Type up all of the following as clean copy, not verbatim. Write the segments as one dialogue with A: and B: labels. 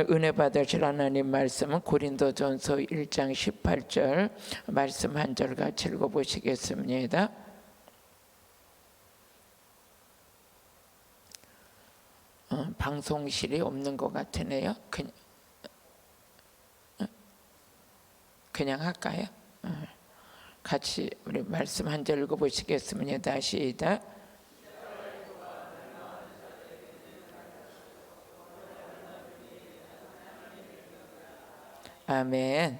A: 은혜 받으실 하나님 말씀은 고린도전서 1장 18절 말씀 한 절 같이 읽어보시겠습니다. 방송실이 없는 것 같으네요. 그냥 할까요? 같이 우리 말씀 한 절 읽어보시겠습니다. 시작. 아멘.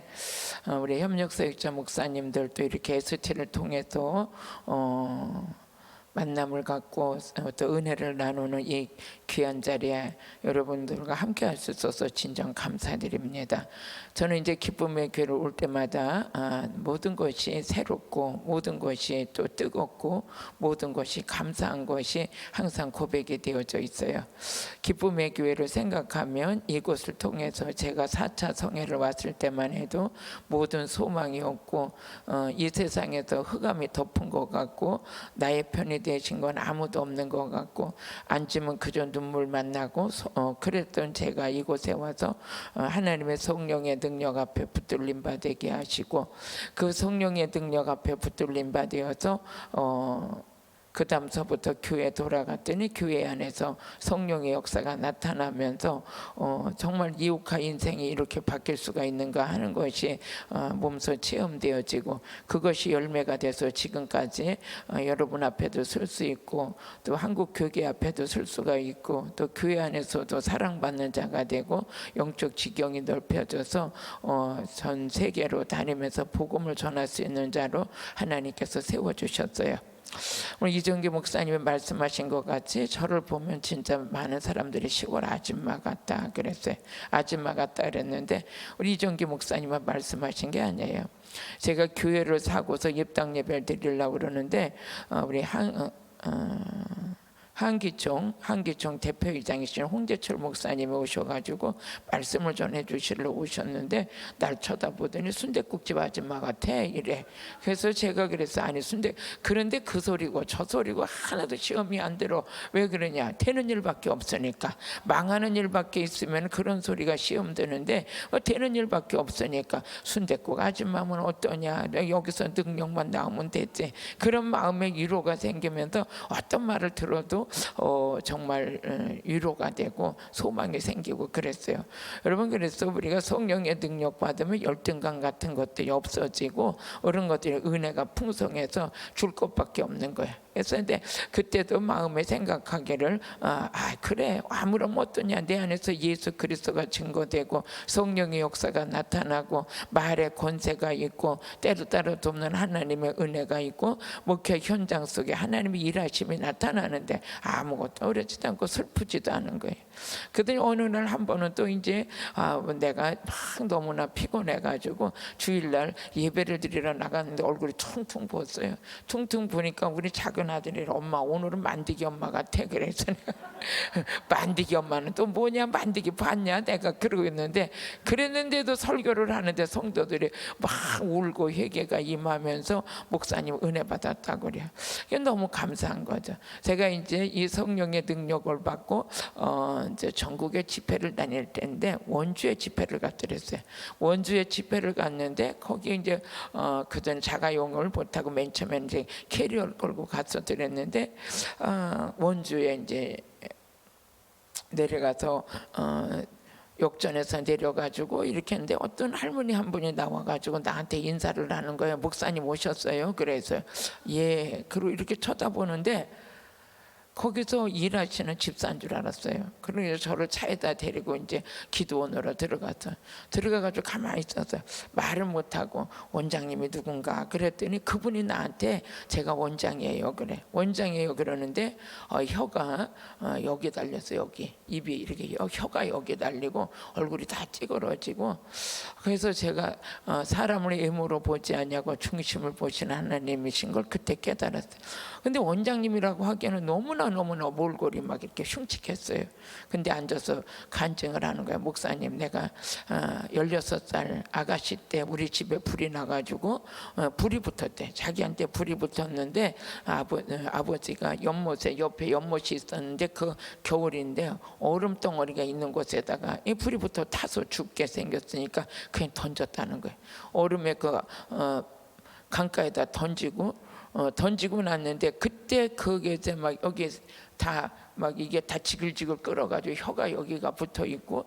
A: 우리 협력사역자 목사님들도 이렇게 ST를 통해서 만남을 갖고 또 은혜를 나누는 이 귀한 자리에 여러분들과 함께 할 수 있어서 진정 감사드립니다. 저는 이제 기쁨의 교회를 올 때마다 모든 것이 새롭고 모든 것이 또 뜨겁고 모든 것이 감사한 것이 항상 고백이 되어져 있어요. 기쁨의 교회를 생각하면 이곳을 통해서 제가 4차 성회를 왔을 때만 해도 모든 소망이 없고 이 세상에서 흑암이 덮은 것 같고 나의 편이 되신 건 아무도 없는 것 같고 앉으면 그저 눈물만 나고 그랬던 제가 이곳에 와서 하나님의 성령의 능력 앞에 붙들림 받게 하시고 그 성령의 능력 앞에 붙들림 받아서 그 다음서부터 교회에 돌아갔더니 교회 안에서 성령의 역사가 나타나면서 정말 이웃과 인생이 이렇게 바뀔 수가 있는가 하는 것이 몸소 체험되어지고 그것이 열매가 돼서 지금까지 여러분 앞에도 설 수 있고 또 한국 교계 앞에도 설 수가 있고 또 교회 안에서도 사랑받는 자가 되고 영적 지경이 넓혀져서 전 세계로 다니면서 복음을 전할 수 있는 자로 하나님께서 세워주셨어요. 오늘 이정기 목사님이 말씀하신 것 같이 저를 보면 진짜 많은 사람들이 시골 아줌마 같다 그랬어요. 아줌마 같다 그랬는데 우리 이정기 목사님은 말씀하신 게 아니에요. 제가 교회를 사고서 입당 예배를 드리려고 그러는데 우리 한기총 대표이장이신 홍재철 목사님이 오셔가지고 말씀을 전해주시러 오셨는데 날 쳐다보더니 순댓국집 아줌마 같아 이래. 그래서 제가 그랬어. 아니 그런데 그 소리고 저 소리고 하나도 시험이 안 들어. 왜 그러냐? 되는 일밖에 없으니까. 망하는 일밖에 있으면 그런 소리가 시험 드는데 되는 일밖에 없으니까 순댓국 아줌마면 어떠냐? 여기서 능력만 나오면 됐지. 그런 마음의 위로가 생기면서 어떤 말을 들어도 정말 위로가 되고 소망이 생기고 그랬어요. 여러분, 그래서 우리가 성령의 능력 받으면 열등감 같은 것들이 없어지고 그런 것들이 은혜가 풍성해서 줄 것밖에 없는 거예요. 그래서 근데 그때도 마음에 생각하기를 그래 아무런 어떠냐, 내 안에서 예수 그리스도가 증거되고 성령의 역사가 나타나고 말의 권세가 있고 때로 따라 돕는 하나님의 은혜가 있고 목회 현장 속에 하나님의 일하심이 나타나는데 아무것도 어렵지도 않고 슬프지도 않은 거예요. 그랬더니 어느 날 한 번은 또 이제 내가 막 너무나 피곤해가지고 주일날 예배를 드리러 나갔는데 얼굴이 퉁퉁 부었어요. 퉁퉁 부니까 우리 작은 아들이 엄마 오늘은 만디기 엄마 같아. 그래서 만디기 엄마는 또 뭐냐, 만디기 봤냐 내가 그러고 있는데, 그랬는데도 설교를 하는데 성도들이 막 울고 회개가 임하면서 목사님 은혜 받았다고 그래요. 이게 너무 감사한 거죠. 제가 이제 이 성령의 능력을 받고 이제 전국에 집회를 다닐 때인데 원주에 집회를 갔더랬어요. 원주에 집회를 갔는데 거기 이제 그전 자가용을 못하고 맨 처음에 이제 캐리어를 끌고 갔었더랬는데 원주에 이제 내려가서 욕전에서 내려가지고 이렇게 했는데 어떤 할머니 한 분이 나와가지고 나한테 인사를 하는 거예요. 목사님 오셨어요? 그래서 예. 그리고 이렇게 쳐다보는데 거기서 일하시는 집사인 줄 알았어요. 그래서 저를 차에다 데리고 이제 기도원으로 들어가가지고 가만히 있었어요. 말을 못하고 원장님이 누군가 그랬더니 그분이 나한테 제가 원장이에요 그래. 원장이에요 그러는데 혀가 여기 달렸어. 여기 입이 이렇게 혀가 여기 달리고 얼굴이 다 찌그러지고, 그래서 제가 사람을 외모로 보지 않냐고 중심을 보시는 하나님이신 걸 그때 깨달았어요. 근데 원장님이라고 하기에는 너무나 키가 너무나 몰골이 막 이렇게 흉측했어요. 근데 앉아서 간증을 하는 거예요. 목사님, 내가 16살 아가씨 때 우리 집에 불이 나가지고 불이 붙었대. 자기한테 불이 붙었는데 아버지가 연못에 옆에 연못이 있었는데 그 겨울인데 얼음 덩어리가 있는 곳에다가 이 불이 붙어 타서 죽게 생겼으니까 그냥 던졌다는 거예요. 얼음에 그 강가에다 던지고 났는데 그때 그게 이제 막 여기 다 막 이게 다 지글지글 끓어가지고 혀가 여기가 붙어 있고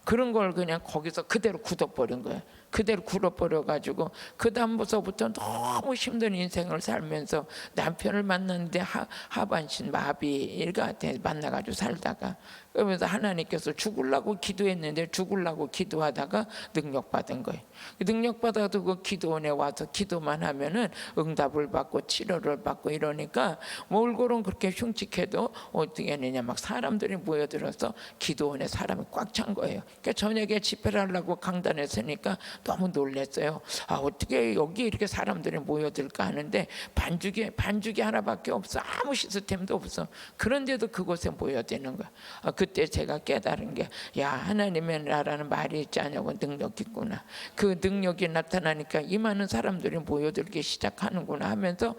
A: 그런 걸 그냥 거기서 그대로 굳어버린 거예요. 그대로 굳어버려가지고 그 다음부터부터 너무 힘든 인생을 살면서 남편을 만났는데 하반신 마비가 만나가지고 살다가 그러면서 하나님께서 죽으려고 기도했는데 죽으려고 기도하다가 능력받은 거예요. 능력받아도 그 기도원에 와서 기도만 하면은 응답을 받고 치료를 받고 이러니까 몰골은 그렇게 흉측해도 어떻게 하느냐 막 사람들이 모여들어서 기도원에 사람이 꽉 찬 거예요. 그러니까 저녁에 집회를 하려고 강단에 서니까 너무 놀랐어요. 어떻게 여기 이렇게 사람들이 모여들까 하는데 반죽이 하나밖에 없어. 아무 시스템도 없어. 그런데도 그곳에 모여드는 거야. 그때 제가 깨달은 게 하나님의 나라는 말이 있지 않냐고 능력이 있구나. 그 능력이 나타나니까 이 많은 사람들이 모여들기 시작하는구나 하면서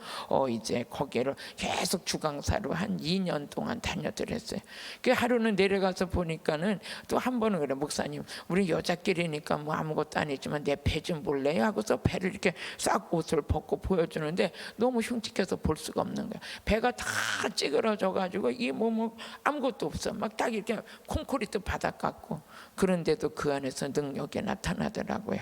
A: 이제 거기를 계속 주강사로 한 2년 동안 다녀들었어요. 그 하루는 내려가서 보니까는 또 한 번은 그래, 목사님 우리 여자끼리니까 뭐 아무것도 아니지만 내 배 좀 볼래요? 하고서 배를 이렇게 싹 옷을 벗고 보여주는데 너무 흉측해서 볼 수가 없는 거야. 배가 다 찌그러져 가지고 이 몸은 아무것도 없어. 막 딱 이렇게 콘크리트 바닥 같고 그런데도 그 안에서 능력이 나타나더라고요.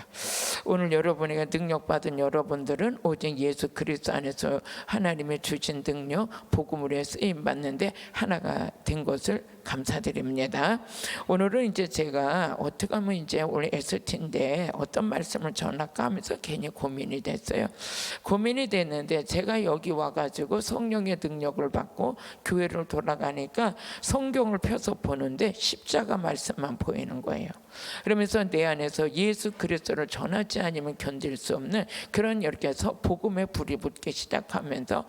A: 오늘 여러분에게 능력받은 여러분들은 오직 예수 그리스도 안에서 하나님의 주신 능력 복음으로 쓰임 받는데 하나가 된 것을 감사드립니다. 오늘은 이제 제가 어떻게 하면 이제 우리 ST인데 어떤 말씀을 전할까 하면서 괜히 고민이 됐어요. 고민이 됐는데 제가 여기 와가지고 성령의 능력을 받고 교회를 돌아가니까 성경을 펴서 보는데 십자가 말씀만 보이는 거예요. 그러면서 내 안에서 예수 그리스도를 전하지 않으면 견딜 수 없는 그런 이렇게 해서 복음의 불이 붙기 시작하면서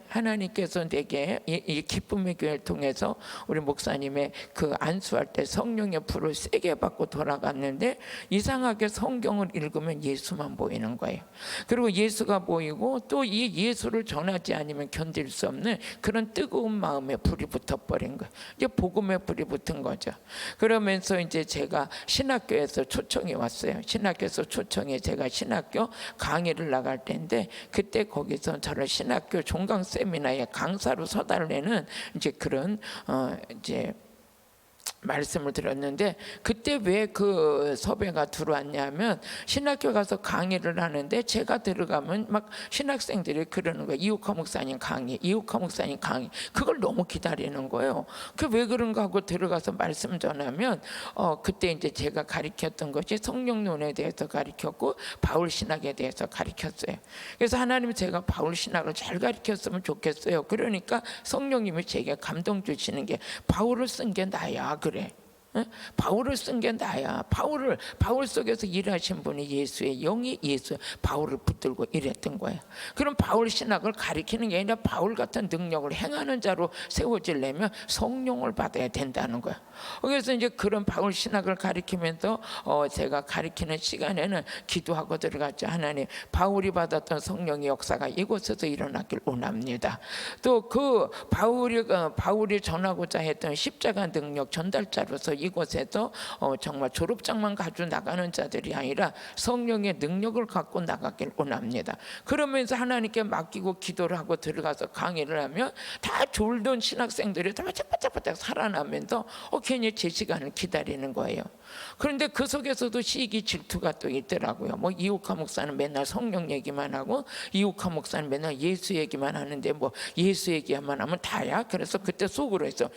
A: 하나님께서 내게 이 기쁨의 교회를 통해서 우리 목사님의 그 안수할 때 성령의 불을 세게 받고 돌아갔는데 이상하게 성경을 읽으면 예수만 보이는 거예요. 그리고 예수가 보이고 또 이 예수를 전하지 않으면 견딜 수 없는 그런 뜨거운 마음에 불이 붙어버린 거예요. 이제 복음의 불이 붙은 거죠. 그러면서 이제 제가 신학교에서 초청이 왔어요. 신학교에서 초청에 제가 신학교 강의를 나갈 때인데 그때 거기서 저를 신학교 종강 세미나에 강사로 서달래는 이제 그런 이제 말씀을 들었는데 그때 왜 그 섭외가 들어왔냐면 신학교 가서 강의를 하는데 제가 들어가면 막 신학생들이 그러는 거예요. 이욱하 목사님 강의, 이욱하 목사님 강의. 그걸 너무 기다리는 거예요. 그 왜 그런가 하고 들어가서 말씀 전하면 그때 이제 제가 가르쳤던 것이 성령론에 대해서 가르쳤고 바울 신학에 대해서 가르쳤어요. 그래서 하나님이 제가 바울 신학을 잘 가르쳤으면 좋겠어요. 그러니까 성령님이 제게 감동 주시는 게 바울을 쓴 게 나야. 그래. 바울을 쓴 게 나야. 바울 속에서 일하신 분이 예수의 영이 바울을 붙들고 일했던 거예요. 그럼 바울 신학을 가리키는 게 아니라 바울 같은 능력을 행하는 자로 세워지려면 성령을 받아야 된다는 거야. 그래서 이제 그런 바울 신학을 가리키면서 제가 가리키는 시간에는 기도하고 들어갔죠. 하나님, 바울이 받았던 성령의 역사가 이곳에서 일어나길 원합니다. 또 그 바울이 전하고자 했던 십자가 능력 전달자로서 이곳에서 정말 졸업장만 가지고 나가는 자들이 아니라 성령의 능력을 갖고 나가길 원합니다. 그러면서 하나님께 맡기고 기도를 하고 들어가서 강의를 하면 다 졸던 신학생들이 다 바짝바짝 살아나면서 괜히 제 시간을 기다리는 거예요. 그런데 그 속에서도 시기 질투가 또 있더라고요. 뭐 이욱하 목사는 맨날 성령 얘기만 하고 이욱하 목사는 맨날 예수 얘기만 하는데 뭐 예수 얘기만 하면 다야. 그래서 그때 속으로 했어.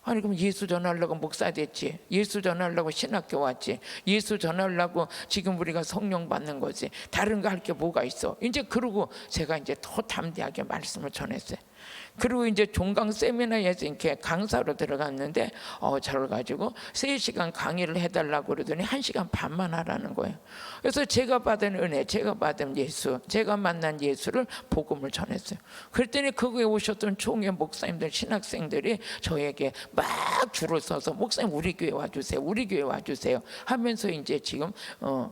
A: 아니 그럼 예수 전하려고 목사 됐지, 예수 전하려고 신학교 왔지, 예수 전하려고 지금 우리가 성령 받는 거지, 다른 거 할 게 뭐가 있어. 이제 그러고 제가 이제 더 담대하게 말씀을 전했어요. 그리고 이제 종강 세미나에서 이렇게 강사로 들어갔는데 저를 가지고 3시간 강의를 해달라고 그러더니 1시간 반만 하라는 거예요. 그래서 제가 받은 은혜, 제가 받은 예수, 제가 만난 예수를 복음을 전했어요. 그랬더니 거기에 오셨던 총회 목사님들, 신학생들이 저에게 막 줄을 서서 목사님 우리 교회 와주세요, 우리 교회 와주세요 하면서 이제 지금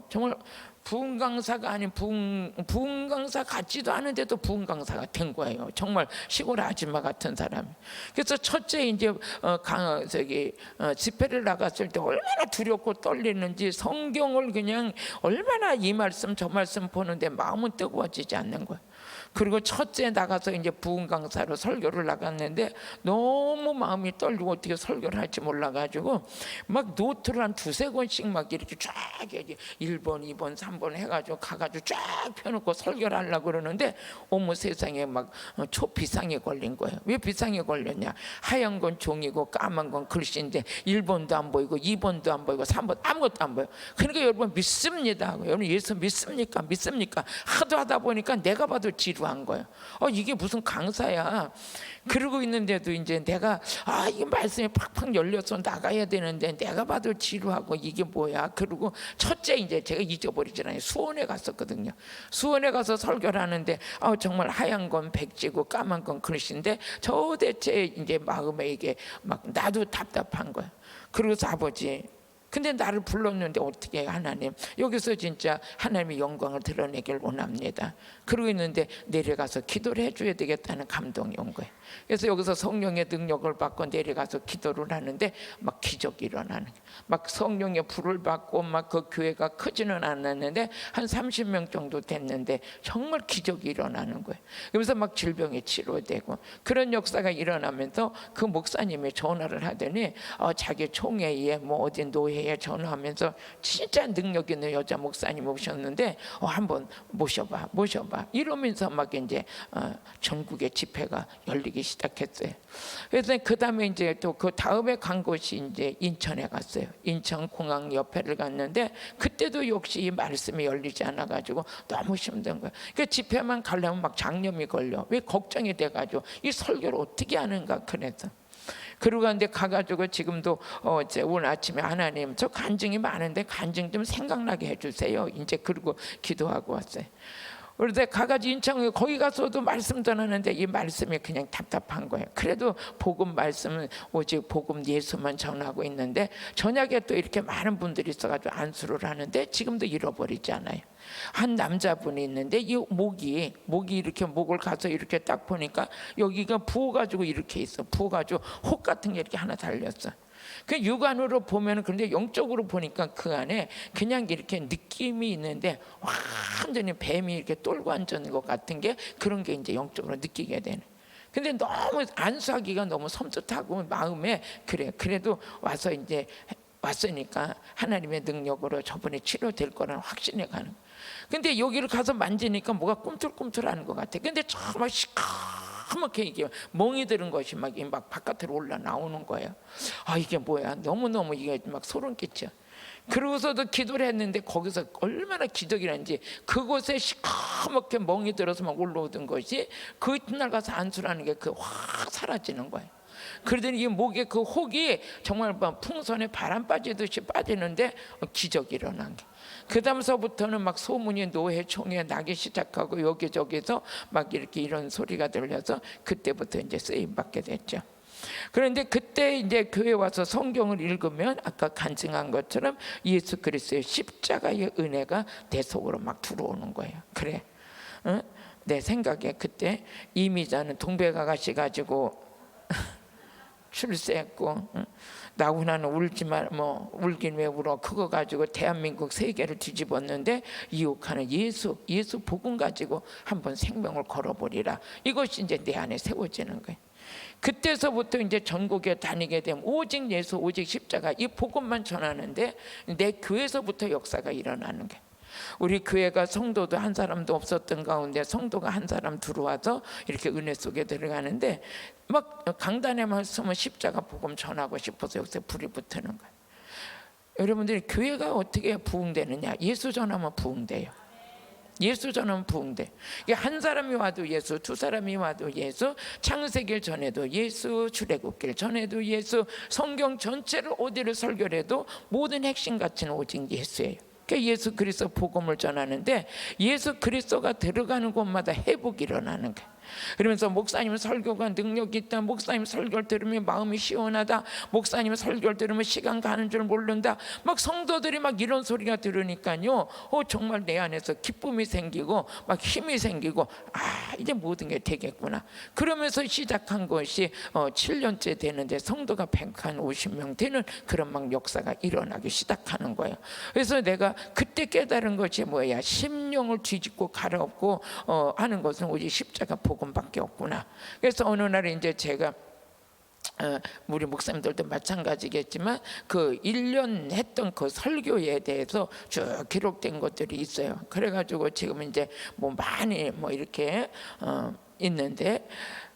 A: 정말 부흥 강사가 아닌 부흥 강사 같지도 않은데도 부흥 강사가 된 거예요. 정말 시골 아줌마 같은 사람이. 그래서 첫째 이제 집회를 나갔을 때 얼마나 두렵고 떨리는지 성경을 그냥 얼마나 이 말씀 저 말씀 보는데 마음은 뜨거워지지 않는 거예요. 그리고 첫째 나가서 이제 부흥 강사로 설교를 나갔는데 너무 마음이 떨리고 어떻게 설교를 할지 몰라가지고 막 노트를 한 2-3권씩 막 이렇게 쫙 1번, 2번, 3번 해가지고 가가지고 쫙 펴놓고 설교를 하려고 그러는데 어머 세상에 막 초비상에 걸린 거예요. 왜 비상에 걸렸냐? 하얀 건 종이고 까만 건 글씨인데 1번도 안 보이고 2번도 안 보이고 3번 아무것도 안 보여. 그러니까 여러분 믿습니다. 여러분 예수 믿습니까? 믿습니까? 하도 하다 보니까 내가 봐도 지루한 거예요. 이게 무슨 강사야. 그러고 있는데도 이제 내가 이 말씀이 팍팍 열려서 나가야 되는데 내가 봐도 지루하고 이게 뭐야. 그리고 첫째 이제 제가 잊어버리잖아요. 수원에 갔었거든요. 수원에 가서 설교를 하는데 정말 하얀 건 백지고 까만 건 글씨인데 도대체 이제 마음에 이게 막 나도 답답한 거예요. 그리고서 아버지 근데 나를 불렀는데 어떻게 하나님 여기서 진짜 하나님의 영광을 드러내길 원합니다. 그러고 있는데 내려가서 기도를 해줘야 되겠다는 감동이 온 거예요. 그래서 여기서 성령의 능력을 받고 내려가서 기도를 하는데 막 기적이 일어나는 거예요. 막 성령의 불을 받고 막 그 교회가 크지는 않았는데 한 30명 정도 됐는데 정말 기적이 일어나는 거예요. 그래서 막 질병이 치료되고 그런 역사가 일어나면서 그 목사님이 전화를 하더니 자기 총회에 뭐 어디 노회에 전화하면서 진짜 능력 있는 여자 목사님 오셨는데 한번 모셔봐 이러면서 막 이제 전국의 집회가 열리기 시작했어요. 그래서 그 다음에 이제 또 그 다음에 간 곳이 이제 인천에 갔어요. 인천 공항 옆에를 갔는데 그때도 역시 이 말씀이 열리지 않아가지고 너무 힘든 거예요. 그러니까 집회만 가려면 막 장염이 걸려. 왜 걱정이 돼가지고 이 설교를 어떻게 하는가 그래서. 그러고 갔는데 가가지고 지금도 오늘 아침에 하나님 저 간증이 많은데 간증 좀 생각나게 해주세요. 이제 그러고 기도하고 왔어요. 그런데 가가지고 인천에 거기 가서도 말씀 전하는데 이 말씀이 그냥 답답한 거예요. 그래도 복음 말씀은 오직 복음 예수만 전하고 있는데 저녁에 또 이렇게 많은 분들이 있어가지고 안수를 하는데 지금도 잃어버리지 않아요. 한 남자분이 있는데 이 목이 이렇게 목을 가서 이렇게 딱 보니까 여기가 부어가지고 이렇게 있어. 부어가지고 혹 같은 게 이렇게 하나 달렸어. 그 육안으로 보면 그런데 영적으로 보니까 그 안에 그냥 이렇게 느낌이 있는데 완전히 뱀이 이렇게 똘고 앉은 것 같은 게 그런 게 이제 영적으로 느끼게 되는. 근데 너무 안수하기가 너무 섬찟하고 마음에 그래도 와서 이제 왔으니까 하나님의 능력으로 저번에 치료될 거라는 확신에 가는. 근데 여기를 가서 만지니까 뭐가 꿈틀꿈틀하는 것 같아. 근데 정말 시커멓게 이게 멍이 드는 것이 막 바깥으로 올라 나오는 거예요. 이게 뭐야? 너무너무 이게 막 소름 끼쳐. 그러고서도 기도를 했는데 거기서 얼마나 기적이란지 그곳에 시커멓게 멍이 들어서 막 올라오던 것이 그 이튿날 가서 안수를 하는 게 확 사라지는 거예요. 그러더니 이 목에 그 혹이 정말 풍선에 바람 빠지듯이 빠지는데 기적이 일어난 게. 그 다음서부터는 막 소문이 노회 총회 나기 시작하고 여기저기서 막 이렇게 이런 소리가 들려서 그때부터 이제 쓰임 받게 됐죠. 그런데 그때 이제 교회 와서 성경을 읽으면 아까 간증한 것처럼 예수 그리스도의 십자가의 은혜가 내 속으로 막 들어오는 거예요. 그래, 내 생각에 그때 이미자는 동백아가씨 가지고 출세했고 나고 나는 울지만 울긴 왜 울어. 그거 가지고 대한민국 세계를 뒤집었는데 이웃하는 예수 복음 가지고 한번 생명을 걸어버리라. 이것이 이제 내 안에 세워지는 거예요. 그때서부터 이제 전국에 다니게 되면 오직 예수 오직 십자가 이 복음만 전하는데 내 교회에서부터 역사가 일어나는 거예요. 우리 교회가 성도도 한 사람도 없었던 가운데 성도가 한 사람 들어와서 이렇게 은혜 속에 들어가는데 막 강단에만 서면 십자가 복음 전하고 싶어서 여기서 불이 붙는 거예요. 여러분들이 교회가 어떻게 부흥되느냐? 예수 전하면 부흥돼요. 예수 전하면 부흥돼. 이게 한 사람이 와도 예수, 두 사람이 와도 예수, 창세기 전에도 예수, 출애굽길 전에도 예수, 성경 전체를 어디를 설교해도 모든 핵심 가치는 오직 예수예요. 그러니까 예수 그리스도 복음을 전하는데 예수 그리스도가 들어가는 곳마다 회복이 일어나는 거예요. 그러면서 목사님 설교가 능력이 있다, 목사님 설교를 들으면 마음이 시원하다, 목사님 설교를 들으면 시간 가는 줄 모른다, 막 성도들이 막 이런 소리가 들으니까요, 정말 내 안에서 기쁨이 생기고 막 힘이 생기고, 이제 모든 게 되겠구나. 그러면서 시작한 것이 7년째 되는데 성도가 150명 되는 그런 막 역사가 일어나기 시작하는 거예요. 그래서 내가 그때 깨달은 것이 뭐야, 심령을 뒤집고 갈아엎고 하는 것은 오직 십자가 복음밖에 없구나. 그래서 어느 날 이제 제가 우리 목사님들도 마찬가지겠지만 그 1년 했던 그 설교에 대해서 쭉 기록된 것들이 있어요. 그래가지고 지금 이제 뭐 많이 뭐 이렇게 있는데,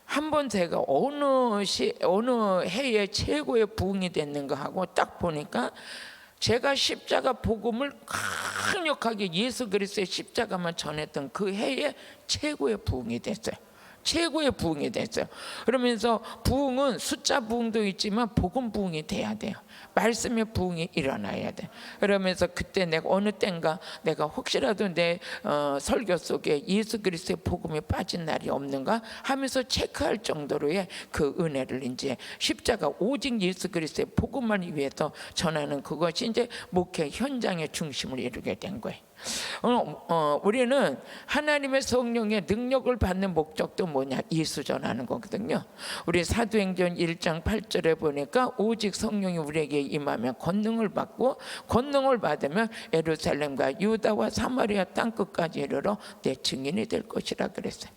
A: 한번 제가 어느 해에 최고의 부흥이 됐는가 하고 딱 보니까 제가 십자가 복음을 강력하게 예수 그리스도의 십자가만 전했던 그 해에 최고의 부흥이 됐어요. 최고의 부흥이 됐어요. 그러면서 부흥은 숫자 부흥도 있지만 복음 부흥이 돼야 돼요. 말씀의 부흥이 일어나야 돼. 그러면서 그때 내가 어느 때인가 내가 혹시라도 내 설교 속에 예수 그리스도의 복음이 빠진 날이 없는가 하면서 체크할 정도로의 그 은혜를 이제 십자가 오직 예수 그리스도의 복음만 위해서 전하는 그것이 이제 목회 현장의 중심을 이루게 된 거예요. 우리는 하나님의 성령의 능력을 받는 목적도 뭐냐, 예수 전하는 거거든요. 우리 사도행전 1장 8절에 보니까 오직 성령이 우리에게 임하면 권능을 받고, 권능을 받으면 예루살렘과 유다와 사마리아 땅끝까지 이르러 내 증인이 될 것이라 그랬어요.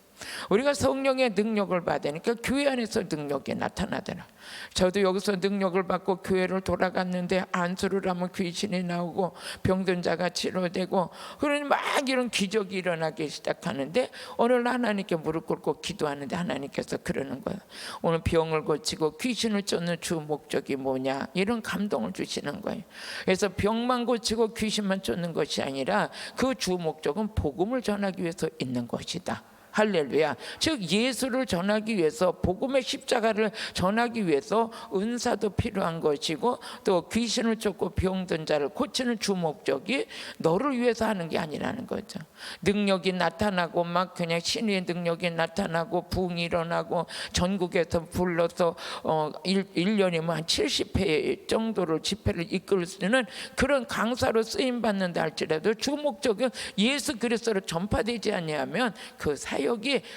A: 우리가 성령의 능력을 받으니까 교회 안에서 능력이 나타나더라. 저도 여기서 능력을 받고 교회를 돌아갔는데 안수를 하면 귀신이 나오고 병든 자가 치료되고, 그러니 막 이런 기적이 일어나기 시작하는데, 오늘 하나님께 무릎 꿇고 기도하는데 하나님께서 그러는 거예요. 오늘 병을 고치고 귀신을 쫓는 주 목적이 뭐냐, 이런 감동을 주시는 거예요. 그래서 병만 고치고 귀신만 쫓는 것이 아니라 그 주 목적은 복음을 전하기 위해서 있는 것이다. 할렐루야. 즉 예수를 전하기 위해서, 복음의 십자가를 전하기 위해서 은사도 필요한 것이고, 또 귀신을 쫓고 병든 자를 고치는 주 목적이 너를 위해서 하는 게 아니라는 거죠. 능력이 나타나고 막 그냥 신의 능력이 나타나고 부흥이 일어나고 전국에서 불러서 1년이면 한 70회 정도를 집회를 이끌 수 있는 그런 강사로 쓰임 받는다 할지라도 주 목적은 예수 그리스도로 전파되지 않냐면 그 사역이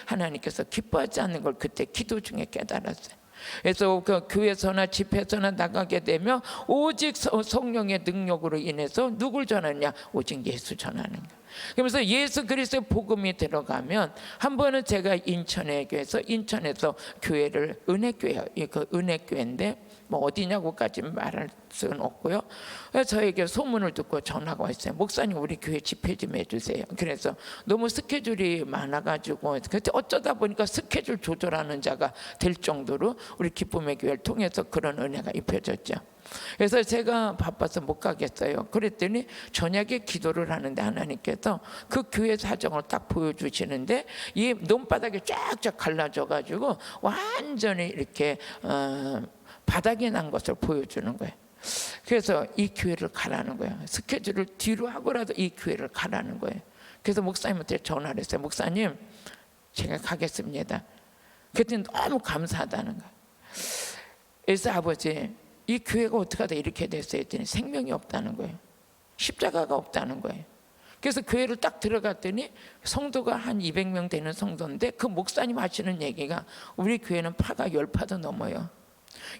A: 하나님께서 기뻐하지 않는 걸 그때 기도 중에 깨달았어요. 그래서 그 교회에서나 집회에서나 나가게 되면 오직 성령의 능력으로 인해서 누굴 전하느냐, 오직 예수 전하는 거예요. 그러면서 예수 그리스도의 복음이 들어가면, 한 번은 제가 인천에서 교회를 은혜교회, 그 은혜교회인데 뭐 어디냐고까지 말할 수는 없고요. 저에게 소문을 듣고 전화가 왔어요. 목사님, 우리 교회 집회 좀 해주세요. 그래서 너무 스케줄이 많아가지고 그때 어쩌다 보니까 스케줄 조절하는 자가 될 정도로 우리 기쁨의 교회를 통해서 그런 은혜가 입혀졌죠. 그래서 제가 바빠서 못 가겠어요. 그랬더니 저녁에 기도를 하는데 하나님께서 그 교회 사정을 딱 보여주시는데, 이 논바닥이 쫙쫙 갈라져가지고 완전히 이렇게 바닥이 난 것을 보여주는 거예요. 그래서 이 교회를 가라는 거예요. 스케줄을 뒤로 하고라도 이 교회를 가라는 거예요. 그래서 목사님한테 전화를 했어요. 목사님, 제가 가겠습니다. 그랬더니 너무 감사하다는 거예요. 그래서 아버지, 이 교회가 어떻게 하다 이렇게 됐어요 했더니 생명이 없다는 거예요. 십자가가 없다는 거예요. 그래서 교회를 딱 들어갔더니 성도가 한 200명 되는 성도인데, 그 목사님 하시는 얘기가 우리 교회는 파가 10파도 넘어요.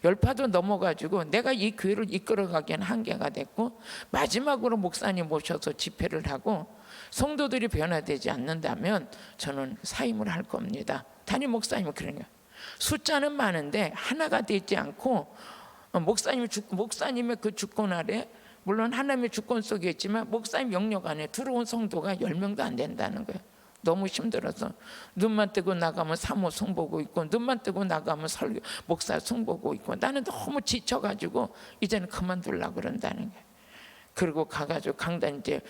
A: 10파도 넘어가지고 내가 이 교회를 이끌어가기에는 한계가 됐고, 마지막으로 목사님 모셔서 집회를 하고 성도들이 변화되지 않는다면 저는 사임을 할 겁니다. 담임 목사님은 그런 거예요. 숫자는 많은데 하나가 되지 않고, 목사님의 그 주권 아래, 물론 하나님의 주권 속에 있지만 목사님 영역 안에 들어온 성도가 10명도 안 된다는 거예요. 너무 힘들어서 눈만 뜨고 나가면 사모 송보고 있고, 눈만 뜨고 나가면 설교 목사 송보고 있고, 나는 너무 지쳐가지고 이제는 그만두려고 그런다는 거예요. 그리고 가가지고 강단 이제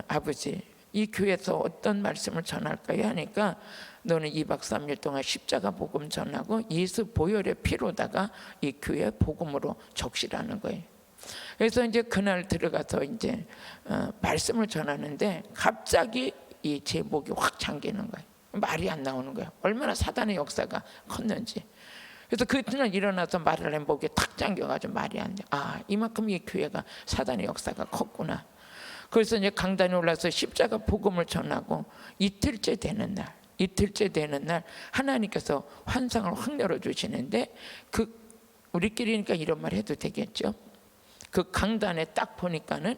A: 아버지, 이 교회에서 어떤 말씀을 전할까요? 하니까 너는 2박 3일 동안 십자가 복음 전하고 예수 보혈의 피로다가 이 교회 복음으로 적시라는 거예요. 그래서 이제 그날 들어가서 이제 말씀을 전하는데 갑자기 이 제 목이 확 잠기는 거예요. 말이 안 나오는 거예요. 얼마나 사단의 역사가 컸는지. 그래서 그날 일어나서 말을 하면 목이 탁 잠겨가지고 말이 안 돼. 아, 이만큼 이 교회가 사단의 역사가 컸구나. 그래서 이제 강단에 올라서 십자가 복음을 전하고 이틀째 되는 날 하나님께서 환상을 확 열어주시는데 우리끼리니까 이런 말 해도 되겠죠? 그 강단에 딱 보니까는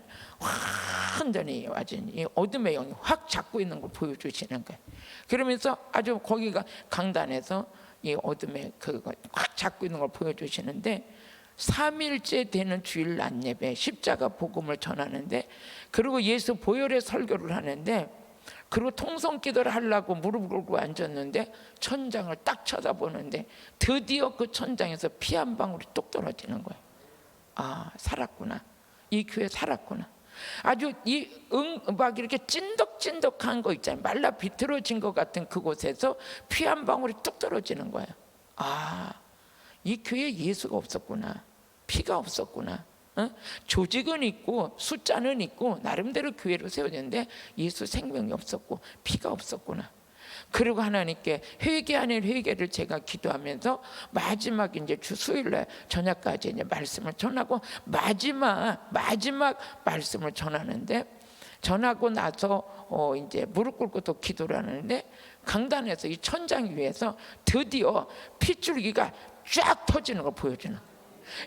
A: 완전히 완전 이 어둠의 영이 확 잡고 있는 걸 보여주시는 거예요. 그러면서 아주 거기가 강단에서 이 어둠의 그거 확 잡고 있는 걸 보여주시는데 3일째 되는 주일 낮 예배 십자가 복음을 전하는데 그리고 예수 보혈의 설교를 하는데 그리고 통성기도를 하려고 무릎 꿇고 앉았는데 천장을 딱 쳐다보는데 드디어 그 천장에서 피 한 방울이 뚝 떨어지는 거예요. 아, 살았구나. 이 교회 살았구나. 아주 이 막 이렇게 찐덕찐덕한 거 있잖아요. 말라 비틀어진 것 같은 그곳에서 피 한 방울이 뚝 떨어지는 거예요. 아, 이 교회에 예수가 없었구나. 피가 없었구나. 조직은 있고 숫자는 있고 나름대로 교회를 세웠는데 예수 생명이 없었고 피가 없었구나. 그리고 하나님께 회개 아닌 회개를 제가 기도하면서 마지막 이제 주 수요일날 저녁까지 이제 말씀을 전하고 마지막 말씀을 전하는데 전하고 나서 이제 무릎 꿇고 또 기도를 하는데 강단에서 이 천장 위에서 드디어 핏줄기가 쫙 터지는 걸 보여주는 거예요.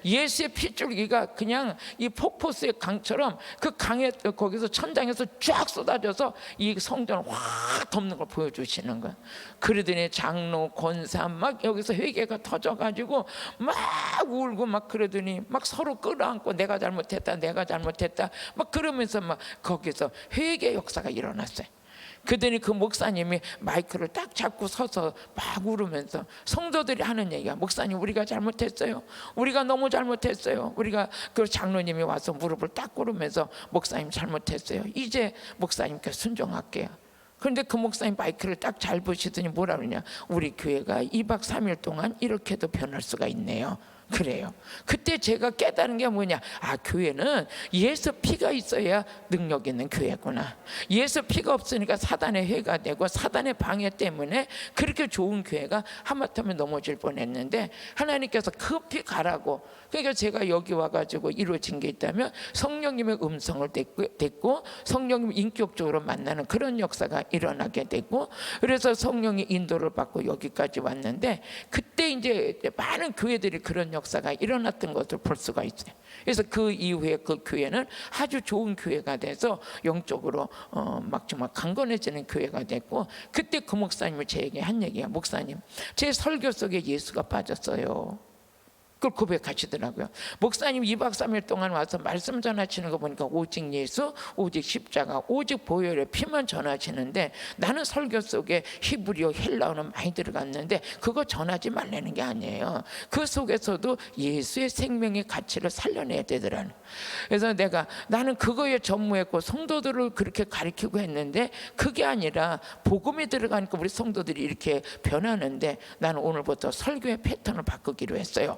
A: 예수의 핏줄기가 그냥 이 폭포수의 강처럼 그 강에 거기서 천장에서 쫙 쏟아져서 이 성전을 확 덮는 걸 보여주시는 거야. 그러더니 장로 권사 막 여기서 회개가 터져가지고 막 울고 막 그러더니 막 서로 끌어안고 내가 잘못했다 막 그러면서 막 거기서 회개 역사가 일어났어요. 그더니 그 목사님이 마이크를 딱 잡고 서서 막 울으면서 성도들이 하는 얘기가 목사님 우리가 잘못했어요. 우리가 너무 잘못했어요. 우리가 그 장로님이 와서 무릎을 딱 꿇으면서 목사님 잘못했어요. 이제 목사님께 순종할게요. 그런데 그 목사님 마이크를 딱 잘 보시더니 뭐라 그러냐. 우리 교회가 2박 3일 동안 이렇게도 변할 수가 있네요. 그래요. 그때 제가 깨달은 게 뭐냐. 아, 교회는 예수 피가 있어야 능력 있는 교회구나. 예수 피가 없으니까 사단의 해가 되고 사단의 방해 때문에 그렇게 좋은 교회가 하마터면 넘어질 뻔했는데 하나님께서 급히 가라고. 그러니까 제가 여기 와가지고 이루어진 게 있다면 성령님의 음성을 듣고 성령님 인격적으로 만나는 그런 역사가 일어나게 되고 그래서 성령의 인도를 받고 여기까지 왔는데 그때 이제 많은 교회들이 그런 역사가 일어났던 것을 볼 수가 있어요. 그래서 그 이후에 그 교회는 아주 좋은 교회가 돼서 영적으로 막 정말 강건해지는 교회가 됐고 그때 그 목사님이 제게 한 얘기야. 목사님, 제 설교 속에 예수가 빠졌어요. 그걸 고백하시더라고요. 목사님 2박 3일 동안 와서 말씀 전하시는 거 보니까 오직 예수, 오직 십자가, 오직 보혈의 피만 전하시는데 나는 설교 속에 히브리어, 헬라어는 많이 들어갔는데 그거 전하지 말라는 게 아니에요. 그 속에서도 예수의 생명의 가치를 살려내야 되더라는. 그래서 나는 그거에 전무했고 성도들을 그렇게 가르치고 했는데 그게 아니라 복음이 들어가니까 우리 성도들이 이렇게 변하는데 나는 오늘부터 설교의 패턴을 바꾸기로 했어요.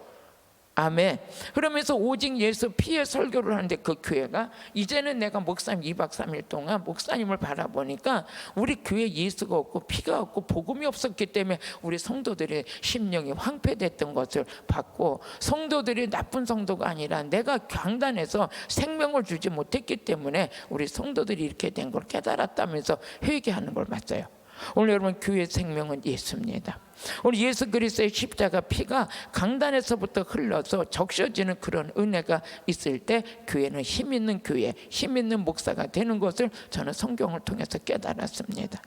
A: 아멘. 그러면서 오직 예수 피의 설교를 하는데 그 교회가 이제는 내가 목사님 2박 3일 동안 목사님을 바라보니까 우리 교회 예수가 없고 피가 없고 복음이 없었기 때문에 우리 성도들의 심령이 황폐됐던 것을 봤고 성도들이 나쁜 성도가 아니라 내가 강단에서 생명을 주지 못했기 때문에 우리 성도들이 이렇게 된 걸 깨달았다면서 회개하는 걸 봤어요. 오늘 여러분 교회의 생명은 예수입니다. 우리 예수 그리스도의 십자가 피가 강단에서부터 흘러서 적셔지는 그런 은혜가 있을 때 교회는 힘 있는 교회, 힘 있는 목사가 되는 것을 저는 성경을 통해서 깨달았습니다.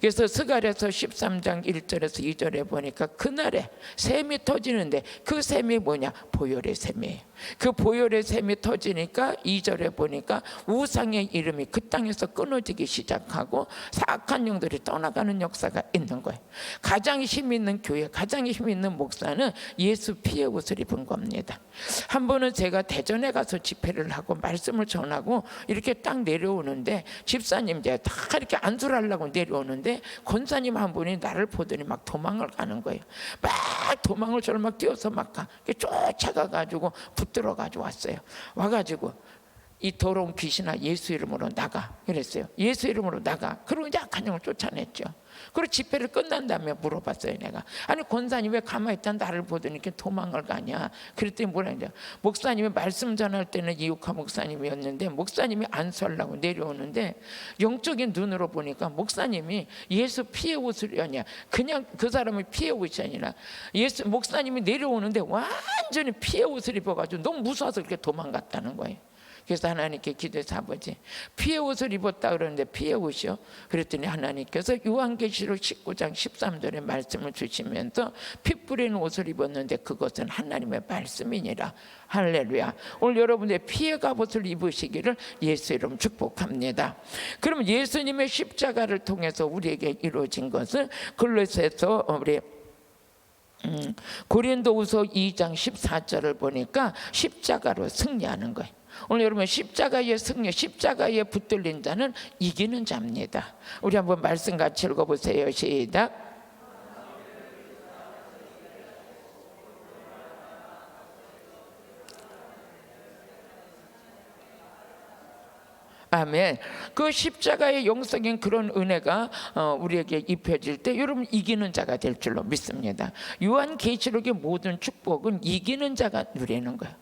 A: 그래서 스가랴서 13장 1절에서 2절에 보니까 그날에 샘이 터지는데 그 샘이 뭐냐? 보혈의 샘이에요. 그 보혈의 샘이 터지니까 2절에 보니까 우상의 이름이 그 땅에서 끊어지기 시작하고 사악한 영들이 떠나가는 역사가 있는 거예요. 가장 힘 힘 있는 교회, 가장 힘 있는 목사는 예수 피의 옷을 입은 겁니다. 한 번은 제가 대전에 가서 집회를 하고 말씀을 전하고 이렇게 딱 내려오는데 집사님 제가 다 이렇게 안수를 하려고 내려오는데 권사님 한 분이 나를 보더니 막 도망을 가는 거예요. 막 도망을 저를 막 뛰어서 막 쫓아가가지고 붙들어가지고 왔어요. 와가지고 이 더러운 귀신아 예수 이름으로 나가 그랬어요. 예수 이름으로 나가. 그리고 이제 악한 영을 쫓아냈죠. 그리고 집회를 끝난 다음에 물어봤어요. 내가 아니 권사님 왜 가만히 있다 나를 보더니 이렇게 도망을 가냐. 그랬더니 뭐라 했냐. 목사님이 말씀 전할 때는 이육하 목사님이었는데 목사님이 안수하려고 내려오는데 영적인 눈으로 보니까 목사님이 예수 피의 옷을 여냐. 그냥 그 사람이 피의 옷이 아니라 예수 목사님이 내려오는데 완전히 피의 옷을 입어가지고 너무 무서워서 그렇게 도망갔다는 거예요. 그래서 하나님께 기도해서 아버지 피의 옷을 입었다 그러는데 피의 옷이요? 그랬더니 하나님께서 요한계시록 19장 13절에 말씀을 주시면서 피 뿌리는 옷을 입었는데 그것은 하나님의 말씀이니라. 할렐루야. 오늘 여러분의 피의 갑옷을 입으시기를 예수 이름 축복합니다. 그럼 예수님의 십자가를 통해서 우리에게 이루어진 것은 골로새서 우리 고린도후서 2장 14절을 보니까 십자가로 승리하는 거예요. 오늘 여러분 십자가의 승리, 십자가에 붙들린 자는 이기는 자입니다. 우리 한번 말씀 같이 읽어보세요. 시작. 아멘. 그 십자가의 영성인 그런 은혜가 우리에게 입혀질 때 여러분 이기는 자가 될 줄로 믿습니다. 요한계시록의 모든 축복은 이기는 자가 누리는 거예요.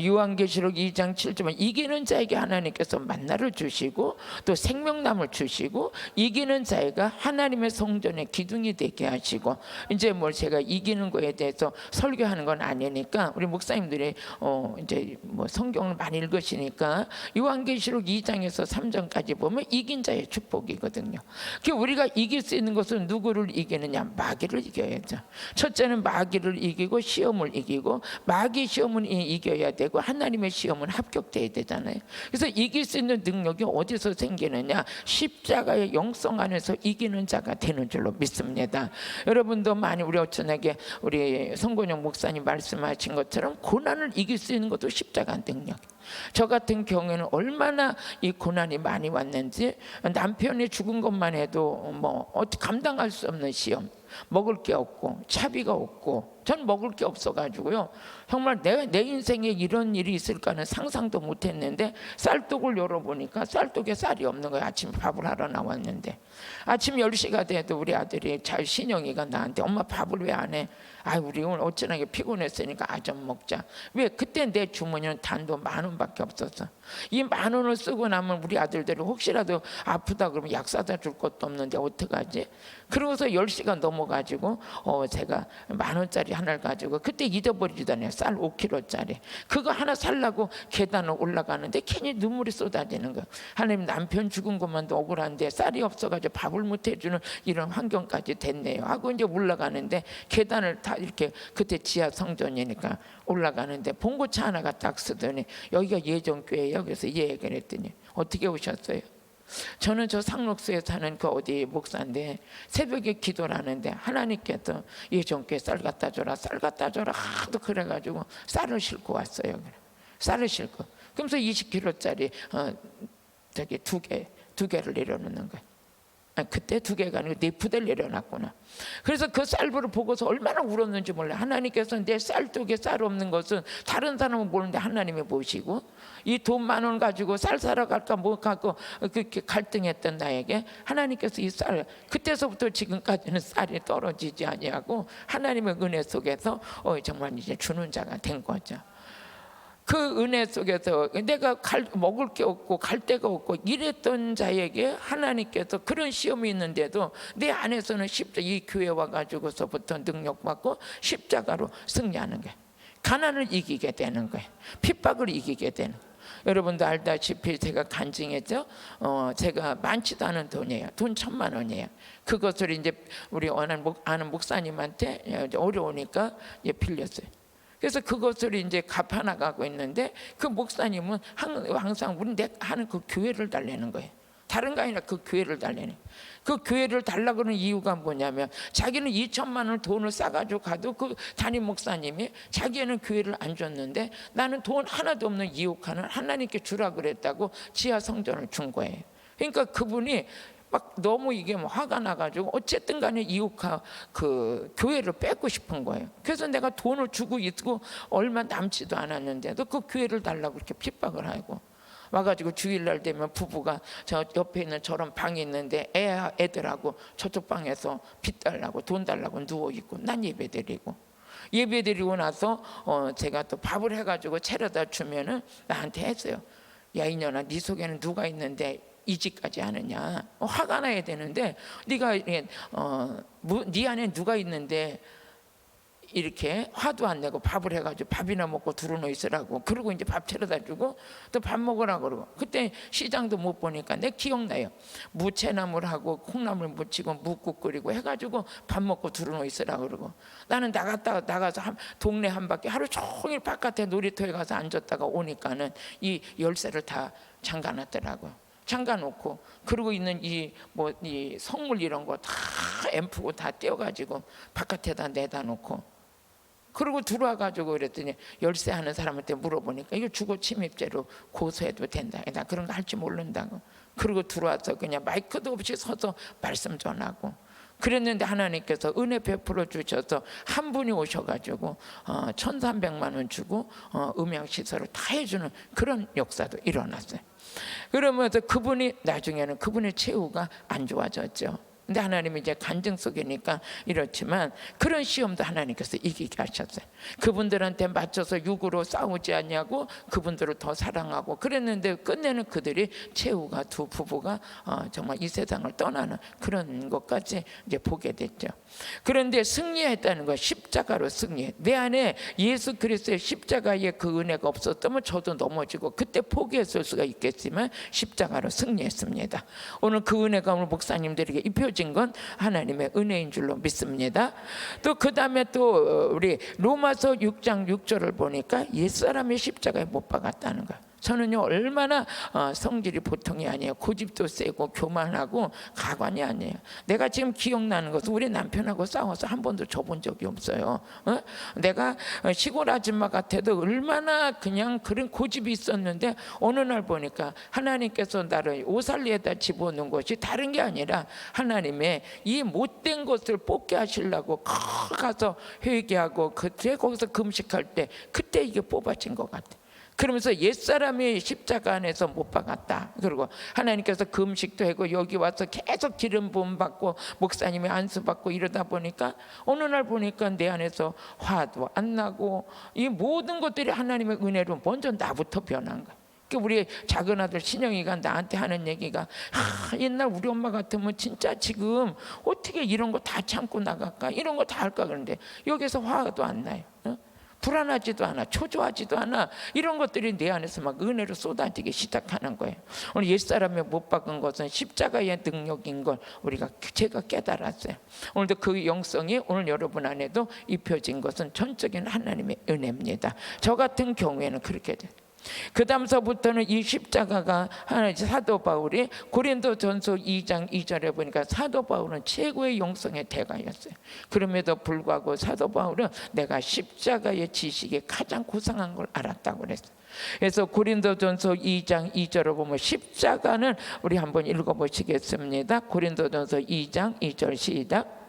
A: 요한계시록 2장 7절에 이기는 자에게 하나님께서 만나를 주시고 또 생명나무를 주시고 이기는 자가 하나님의 성전의 기둥이 되게 하시고 이제 뭘 제가 이기는 거에 대해서 설교하는 건 아니니까 우리 목사님들이 이제 뭐 성경을 많이 읽으시니까 요한계시록 2장에서 3장까지 보면 이긴 자의 축복이거든요. 우리가 이길 수 있는 것은 누구를 이기느냐? 마귀를 이겨야죠. 첫째는 마귀를 이기고 시험을 이기고 마귀 시험은 이겨야 되고 하나님의 시험은 합격돼야 되잖아요. 그래서 이길 수 있는 능력이 어디서 생기느냐? 십자가의 영성 안에서 이기는 자가 되는 줄로 믿습니다. 여러분도 많이 우리 어쩌나게 우리 성곤영 목사님 말씀하신 것처럼 고난을 이길 수 있는 것도 십자가 능력. 저 같은 경우에는 얼마나 이 고난이 많이 왔는지 남편이 죽은 것만 해도 뭐 어떻게 감당할 수 없는 시험, 먹을 게 없고 차비가 없고 전 먹을 게 없어가지고요 정말 내 인생에 이런 일이 있을까는 상상도 못했는데 쌀독을 열어보니까 쌀독에 쌀이 없는 거예요. 아침 밥을 하러 나왔는데 아침 10시가 돼도 우리 아들이 신영이가 나한테 엄마 밥을 왜 안 해? 아 우리 오늘 어쩌나 피곤했으니까 좀 먹자. 왜? 그때 내 주머니는 단돈 10,000원밖에 없었어. 이 10,000원을 쓰고 나면 우리 아들들이 혹시라도 아프다 그러면 약 사다 줄 것도 없는데 어떡하지? 그러고서 10시가 넘어가지고 제가 10,000원짜리 하나를 가지고 그때 잊어버리잖아요. 쌀 5kg짜리 그거 하나 살라고 계단을 올라가는데 괜히 눈물이 쏟아지는 거예요. 하나님 남편 죽은 것만도 억울한데 쌀이 없어가지고 밥을 못 해주는 이런 환경까지 됐네요 하고 이제 올라가는데 계단을 다 이렇게 그때 지하 성전이니까 올라가는데 봉고차 하나가 딱 쓰더니 여기가 예전교회예요. 그래서 예 그랬더니 어떻게 오셨어요? 저는 저 상록수에 사는 그 어디 목사인데 새벽에 기도를 하는데 하나님께서 예전교회 쌀 갖다 줘라 쌀 갖다 줘라 하도 그래가지고 쌀을 싣고 왔어요. 쌀을 싣고 그러면서 20kg짜리 저기 두 개를 내려놓는 거예요. 그때 2개가 아니고 4푸대를 내려놨구나. 그래서 그 쌀부를 보고서 얼마나 울었는지 몰라요. 하나님께서 내 쌀독에 쌀 없는 것은 다른 사람은 모르는데 하나님이 보시고 이 돈 10,000원 가지고 쌀 사러 갈까 뭐 갖고 그렇게 갈등했던 나에게 하나님께서 이 쌀 그때서부터 지금까지는 쌀이 떨어지지 아니하고 하나님의 은혜 속에서 정말 이제 주는 자가 된 거죠. 그 은혜 속에서 내가 먹을 게 없고 갈 데가 없고 이랬던 자에게 하나님께서 그런 시험이 있는데도 내 안에서는 이 교회 와가지고서부터 능력받고 십자가로 승리하는 거예요. 가난을 이기게 되는 거예요. 핍박을 이기게 되는 거예요. 여러분도 알다시피 제가 간증했죠. 제가 많지도 않은 돈이에요. 돈 1,000,000원이에요. 그것을 이제 우리 아는 목사님한테 어려우니까 빌렸어요. 그래서 그것을 이제 갚아나가고 있는데 그 목사님은 항상 우리 하는 그 교회를 달래는 거예요. 다른 거 아니라 그 교회를 달래네. 그 교회를 달라고 그러는 이유가 뭐냐면 자기는 2천만 원을 돈을 싸가지고 가도 그 담임 목사님이 자기는 교회를 안 줬는데 나는 돈 하나도 없는 이웃하는 하나님께 주라 그랬다고 지하 성전을 준 거예요. 그러니까 그분이 막 너무 이게 뭐 화가 나가지고 어쨌든 간에 이웃가 그 교회를 뺏고 싶은 거예요. 그래서 내가 돈을 주고 있고 얼마 남지도 않았는데도 그 교회를 달라고 이렇게 핍박을 하고 와가지고 주일날 되면 부부가 저 옆에 있는 저런 방이 있는데 애들하고 저쪽 방에서 빚 달라고 돈 달라고 누워있고 난 예배드리고 나서 제가 또 밥을 해가지고 차려다 주면은 나한테 했어요. 야 이년아 네 속에는 누가 있는데 이 짓까지 하느냐. 화가 나야 되는데 네가 네 안에 누가 있는데 이렇게 화도 안 내고 밥을 해가지고 밥이나 먹고 두루누 있으라고. 그러고 이제 밥 차려다 주고 또 밥 먹으라고 그러고. 그때 시장도 못 보니까 내 기억나요. 무채나물하고 콩나물 무치고 묵국 끓이고 해가지고 밥 먹고 두루누 있으라고 그러고. 나는 나가서 동네 한 바퀴 하루 종일 바깥에 놀이터에 가서 앉았다가 오니까는 이 열쇠를 다 잠가놨더라고요. 잠가놓고 그러고 있는 이 성물 이런 거 다 앰프고 다 떼어가지고 바깥에다 내다 놓고 그리고 들어와가지고 그랬더니 열쇠 하는 사람한테 물어보니까 이거 주거 침입죄로 고소해도 된다. 나 그런 거 할 줄 모른다고. 그리고 들어와서 그냥 마이크도 없이 서서 말씀 전하고 그랬는데 하나님께서 은혜 베풀어 주셔서 한 분이 오셔가지고 1,300만 원 주고 음향 시설을 다 해주는 그런 역사도 일어났어요. 그러면서 그분이 나중에는 그분의 최후가 안 좋아졌죠. 근데 하나님이 이제 간증 속이니까 이렇지만 그런 시험도 하나님께서 이기게 하셨어요. 그분들한테 맞춰서 육으로 싸우지 않냐고 그분들을 더 사랑하고 그랬는데 끝내는 그들이 최후가 두 부부가 정말 이 세상을 떠나는 그런 것까지 이제 보게 됐죠. 그런데 승리했다는 건 십자가로 승리해. 내 안에 예수 그리스도의 십자가의 그 은혜가 없었다면 저도 넘어지고 그때 포기했을 수가 있겠지만 십자가로 승리했습니다. 오늘 그 은혜가 오늘 목사님들에게 입혀진 건 하나님의 은혜인 줄로 믿습니다. 또 그 다음에 또 우리 로마서 6장 6절을 보니까 옛사람의 십자가에 못 박았다는 거예요. 저는요 얼마나 성질이 보통이 아니에요. 고집도 세고 교만하고 가관이 아니에요. 내가 지금 기억나는 것은 우리 남편하고 싸워서 한 번도 져본 적이 없어요. 내가 시골 아줌마 같아도 얼마나 그냥 그런 고집이 있었는데 어느 날 보니까 하나님께서 나를 오살리에다 집어넣은 것이 다른 게 아니라 하나님의 이 못된 것을 뽑게 하시려고 가서 회개하고 그때 거기서 금식할 때 그때 이게 뽑아진 것 같아요. 그러면서 옛사람이 십자가 안에서 못 박았다. 그리고 하나님께서 금식도 하고 여기 와서 계속 기름 부음 받고 목사님이 안수 받고 이러다 보니까 어느 날 보니까 내 안에서 화도 안 나고 이 모든 것들이 하나님의 은혜로 먼저 나부터 변한 거야. 우리 작은 아들 신영이가 나한테 하는 얘기가 옛날 우리 엄마 같으면 진짜 지금 어떻게 이런 거 다 참고 나갈까 이런 거 다 할까. 그런데 여기서 화도 안 나요. 불안하지도 않아, 초조하지도 않아. 이런 것들이 내 안에서 막 은혜로 쏟아지기 시작하는 거예요. 오늘 옛사람에 못 박은 것은 십자가의 능력인 걸 제가 깨달았어요. 오늘도 그 영성이 오늘 여러분 안에도 입혀진 것은 전적인 하나님의 은혜입니다. 저 같은 경우에는 그렇게 돼요. 그 다음서부터는 이 십자가가 사도 바울이 고린도전서 2장 2절에 보니까 사도 바울은 최고의 영성의 대가였어요. 그럼에도 불구하고 사도 바울은 내가 십자가의 지식이 가장 고상한 걸 알았다고 그랬어요. 그래서 고린도전서 2장 2절을 보면 십자가는 우리 한번 읽어보시겠습니다. 고린도전서 2장 2절 시작.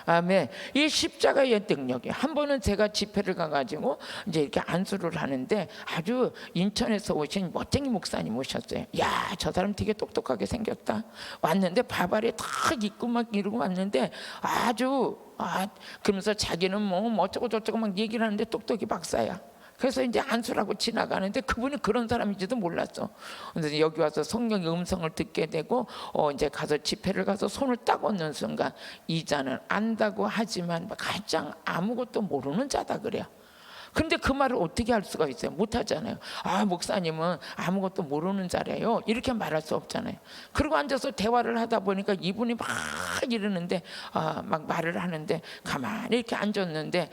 A: 아멘. 이 십자가의 능력이 한 번은 제가 집회를 가가지고 이제 이렇게 안수를 하는데 아주 인천에서 오신 멋쟁이 목사님 오셨어요. 야, 저 사람 되게 똑똑하게 생겼다. 왔는데 바바리 탁 입고 막 이러고 왔는데 그러면서 자기는 뭐 어쩌고 저쩌고 막 얘기를 하는데 똑똑이 박사야. 그래서 이제 안수라고 지나가는데 그분이 그런 사람인지도 몰랐어. 근데 여기 와서 성령의 음성을 듣게 되고 이제 가서 집회를 가서 손을 딱 얹는 순간 이 자는 안다고 하지만 가장 아무것도 모르는 자다 그래요. 근데 그 말을 어떻게 할 수가 있어요? 못 하잖아요. 아, 목사님은 아무것도 모르는 자래요. 이렇게 말할 수 없잖아요. 그리고 앉아서 대화를 하다 보니까 이분이 막 이러는데 막 말을 하는데 가만히 이렇게 앉았는데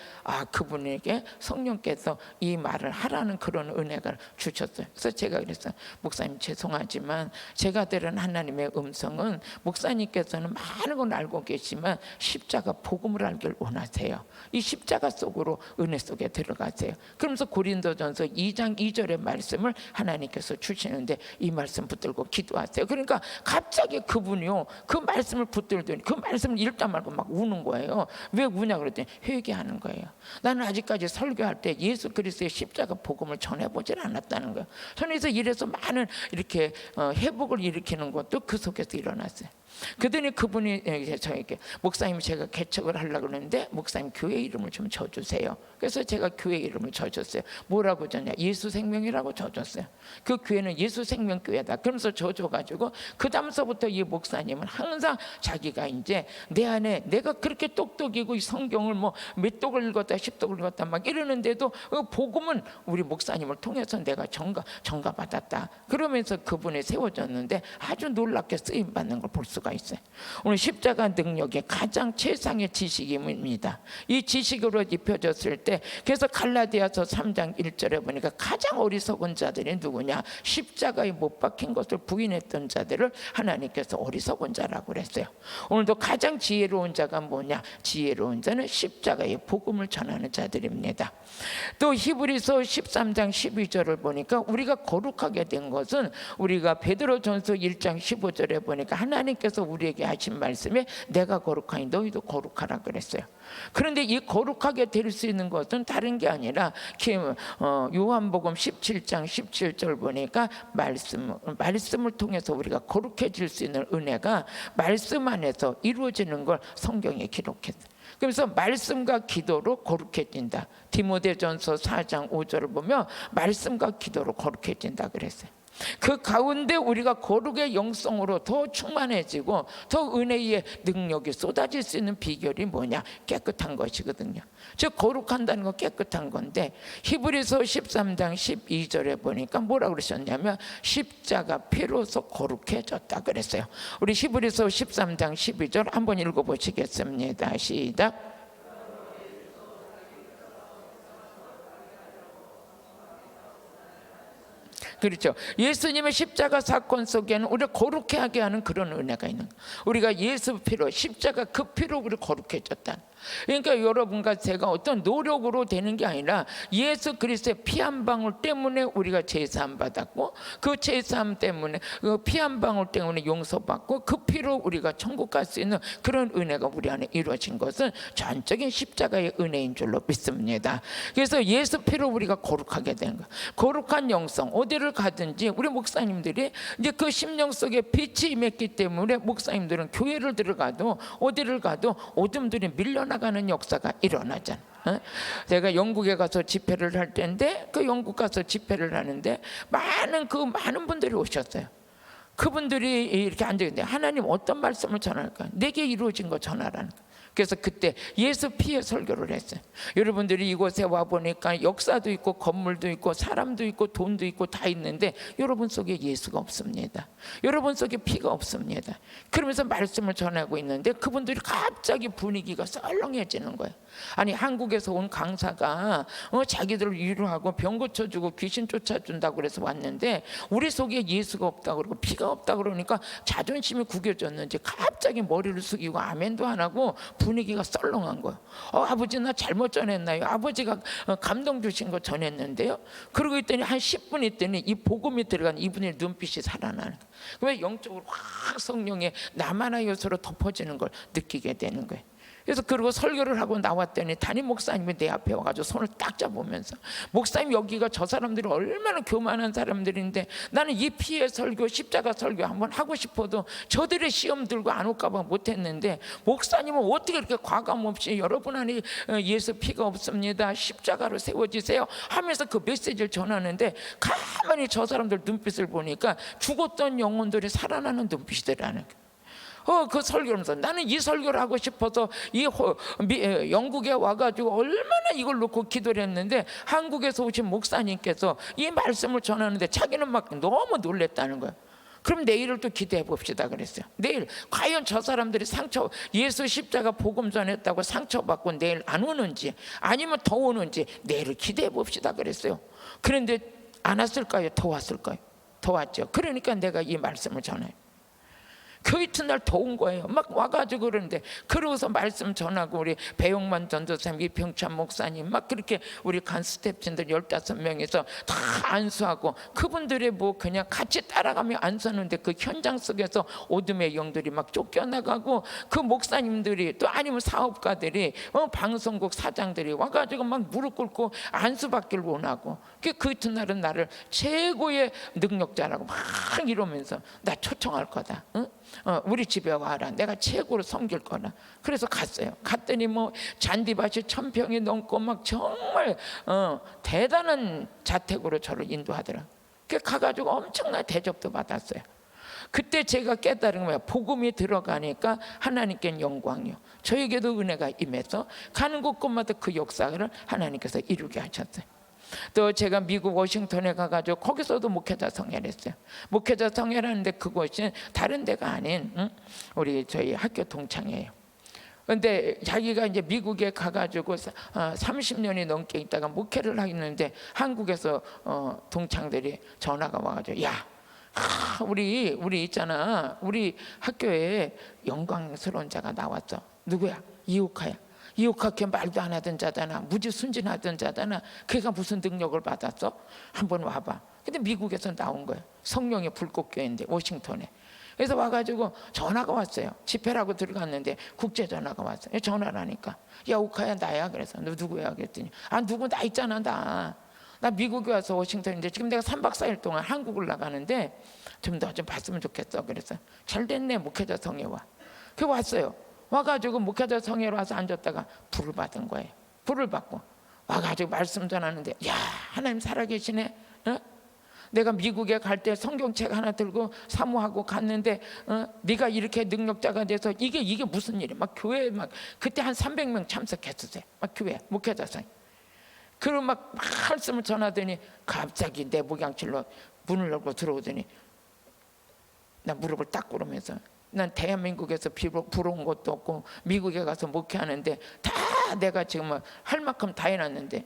A: 그분에게 성령께서 이 말을 하라는 그런 은혜가 주셨어요. 그래서 제가 그랬어요. 목사님 죄송하지만 제가 들은 하나님의 음성은 목사님께서는 많은 걸 알고 계시지만 십자가 복음을 알길 원하세요. 이 십자가 속으로 은혜 속에 들어가세요. 그러면서 고린도전서 2장 2절의 말씀을 하나님께서 주시는데 이 말씀 붙들고 기도하세요. 그러니까 갑자기 그분이요 그 말씀을 붙들더니 그 말씀을 읽다 말고 막 우는 거예요. 왜 우냐 그랬더니 회개하는 거예요. 나는 아직까지 설교할 때 예수 그리스도의 십자가 복음을 전해보질 않았다는 거예요. 전에서 이래서 많은 이렇게 회복을 일으키는 것도 그 속에서 일어났어요. 그랬더니 그분이 저에게 목사님 제가 개척을 하려고 그러는데 목사님 교회 이름을 좀 줘주세요. 그래서 제가 교회 이름을 줘줬어요. 뭐라고 줬냐? 예수생명이라고 줘줬어요. 그 교회는 예수생명교회다. 그러면서 줘가지고 그 다음서부터 이 목사님은 항상 자기가 이제 내 안에 내가 그렇게 똑똑이고 이 성경을 뭐 몇 독을 읽었다 10독을 읽었다 막 이러는데도 그 복음은 우리 목사님을 통해서 내가 전가받았다. 그러면서 그분이 세워졌는데 아주 놀랍게 쓰임받는 걸 볼 수가 있어요. 오늘 십자가 능력의 가장 최상의 지식입니다. 이 지식으로 입혀졌을 때 그래서 갈라디아서 3장 1절에 보니까 가장 어리석은 자들이 누구냐? 십자가에 못 박힌 것을 부인했던 자들을 하나님께서 어리석은 자라고 그랬어요. 오늘도 가장 지혜로운 자가 뭐냐? 지혜로운 자는 십자가의 복음을 전하는 자들입니다. 또 히브리서 13장 12절을 보니까 우리가 거룩하게 된 것은 우리가 베드로전서 1장 15절에 보니까 하나님께서 우리에게 하신 말씀에 내가 거룩하니 너희도 거룩하라 그랬어요. 그런데 이 거룩하게 될 수 있는 것은 다른 게 아니라 요한복음 17장 17절 보니까 말씀을 통해서 우리가 거룩해질 수 있는 은혜가 말씀 안에서 이루어지는 걸 성경에 기록했어요. 그래서 말씀과 기도로 거룩해진다. 디모데전서 4장 5절을 보면 말씀과 기도로 거룩해진다 그랬어요. 그 가운데 우리가 거룩의 영성으로 더 충만해지고 더 은혜의 능력이 쏟아질 수 있는 비결이 뭐냐? 깨끗한 것이거든요. 즉 거룩한다는 건 깨끗한 건데 히브리서 13장 12절에 보니까 뭐라고 그러셨냐면 십자가 피로서 거룩해졌다 그랬어요. 우리 히브리서 13장 12절 한번 읽어보시겠습니다. 시작. 그렇죠. 예수님의 십자가 사건 속에는 우리를 거룩해 하게 하는 그런 은혜가 있는 거예요. 우리가 예수 피로 십자가 그 피로 우리 거룩해졌다. 그러니까 여러분과 제가 어떤 노력으로 되는 게 아니라 예수 그리스도의 피 한 방울 때문에 우리가 제사함 받았고 그 제사함 때문에 그 피 한 방울 때문에 용서받고 그 피로 우리가 천국 갈 수 있는 그런 은혜가 우리 안에 이루어진 것은 전적인 십자가의 은혜인 줄로 믿습니다. 그래서 예수 피로 우리가 거룩하게 된 거예요. 거룩한 영성 어디를 가든지 우리 목사님들이 이제 그 심령 속에 빛이 임했기 때문에 목사님들은 교회를 들어가도 어디를 가도 어둠들이 밀려나가는 역사가 일어나잖아요. 제가 영국에 가서 집회를 할 때인데 그 영국 가서 집회를 하는데 많은 분들이 오셨어요. 그분들이 이렇게 앉아있는데 하나님 어떤 말씀을 전할까? 내게 이루어진 거 전하라는 거예요. 그래서 그때 예수 피해 설교를 했어요. 여러분들이 이곳에 와보니까 역사도 있고 건물도 있고 사람도 있고 돈도 있고 다 있는데 여러분 속에 예수가 없습니다. 여러분 속에 피가 없습니다. 그러면서 말씀을 전하고 있는데 그분들이 갑자기 분위기가 썰렁해지는 거예요. 아니 한국에서 온 강사가 자기들을 위로하고 병 고쳐주고 귀신 쫓아준다고 그래서 왔는데 우리 속에 예수가 없다고 그러고 피가 없다고 그러니까 자존심이 구겨졌는지 갑자기 머리를 숙이고 아멘도 안 하고 분위기가 썰렁한 거예요. 아버지 나 잘못 전했나요? 아버지가 감동 주신 거 전했는데요. 그러고 있더니 한 10분 있더니 이 복음이 들어간 이분의 눈빛이 살아나는 거예요. 그러면 영적으로 확 성령의 나만의 요소로 덮어지는 걸 느끼게 되는 거예요. 그래서 그리고 설교를 하고 나왔더니 담임 목사님이 내 앞에 와가지고 손을 딱 잡으면서 목사님 여기가 저 사람들이 얼마나 교만한 사람들인데 나는 이 피해 설교 십자가 설교 한번 하고 싶어도 저들의 시험 들고 안 올까 봐 못했는데 목사님은 어떻게 이렇게 과감 없이 여러분 안에 예수 피가 없습니다 십자가로 세워지세요 하면서 그 메시지를 전하는데 가만히 저 사람들 눈빛을 보니까 죽었던 영혼들이 살아나는 눈빛이더라는 거예요. 그 설교하면서 나는 이 설교를 하고 싶어서 영국에 와가지고 얼마나 이걸 놓고 기도를 했는데, 한국에서 오신 목사님께서 이 말씀을 전하는데 자기는 막 너무 놀랬다는 거예요. 그럼 내일을 또 기대해 봅시다 그랬어요. 내일 과연 저 사람들이 예수 십자가 복음 전했다고 상처받고 내일 안 오는지, 아니면 더 오는지 내일을 기대해 봅시다 그랬어요. 그런데 안 왔을까요? 더 왔을까요? 더 왔죠. 그러니까 내가 이 말씀을 전해요. 그 이튿날 더 온 거예요. 막 와가지고 그러는데, 그러고서 말씀 전하고 우리 배용만 전도사님, 이병찬 목사님 막 그렇게 우리 간 스태프진들 15명에서 다 안수하고, 그분들이 뭐 그냥 같이 따라가며 안수하는데 그 현장 속에서 어둠의 영들이 막 쫓겨나가고, 그 목사님들이 또 아니면 사업가들이 방송국 사장들이 와가지고 막 무릎 꿇고 안수받기를 원하고, 그 이튿날은 나를 최고의 능력자라고 막 이러면서 나 초청할 거다. 응? 우리 집에 와라. 내가 최고로 섬길 거라. 그래서 갔어요. 갔더니 뭐 잔디밭이 1000평이 넘고 막 정말 대단한 자택으로 저를 인도하더라. 가가지고 엄청난 대접도 받았어요. 그때 제가 깨달은 거예요. 복음이 들어가니까 하나님께 영광이요, 저에게도 은혜가 임해서 가는 곳곳마다 그 역사를 하나님께서 이루게 하셨어요. 또 제가 미국 워싱턴에 가가지고 거기서도 목회자 성회를 했어요. 목회자 성회를 하는데 그곳이 다른 데가 아닌 우리 저희 학교 동창이에요. 근데 자기가 이제 미국에 가가지고 30년이 넘게 있다가 목회를 하겠는데, 한국에서 동창들이 전화가 와가지고, 야, 우리 있잖아, 우리 학교에 영광스러운 자가 나왔어. 누구야? 이옥하야. 이옥하게 말도 안 하던 자잖아. 무지 순진하던 자잖아. 걔가 무슨 능력을 받았어? 한번 와봐. 근데 미국에서 나온 거예요. 성령의 불꽃교회인데 워싱턴에. 그래서 와가지고 전화가 왔어요. 집회라고 들어갔는데 국제 전화가 왔어요. 전화를 하니까, 야, 옥하야 나야. 그래서 너 누구야? 그랬더니, 누구 나 있잖아. 나 미국에 와서 워싱턴인데 지금 내가 3박 4일 동안 한국을 나가는데 좀 너 좀 봤으면 좋겠어. 그래서 잘 됐네, 목회자 성회 와. 그 왔어요. 와가지고 목회자 성회로 와서 앉았다가 불을 받은 거예요. 불을 받고 와가지고 말씀 전하는데, 야, 하나님 살아계시네. 내가 미국에 갈 때 성경책 하나 들고 사모하고 갔는데, 네가 이렇게 능력자가 돼서 이게 무슨 일이야? 막 교회 막 그때 한 300명 참석했었어요. 막 교회 목회자 성회. 그리고 막 말씀을 전하더니 갑자기 내 목양실로 문을 열고 들어오더니 나 무릎을 딱 꿇으면서, 난 대한민국에서 부러운 것도 없고 미국에 가서 목회하는데 다 내가 지금 할 만큼 다 해놨는데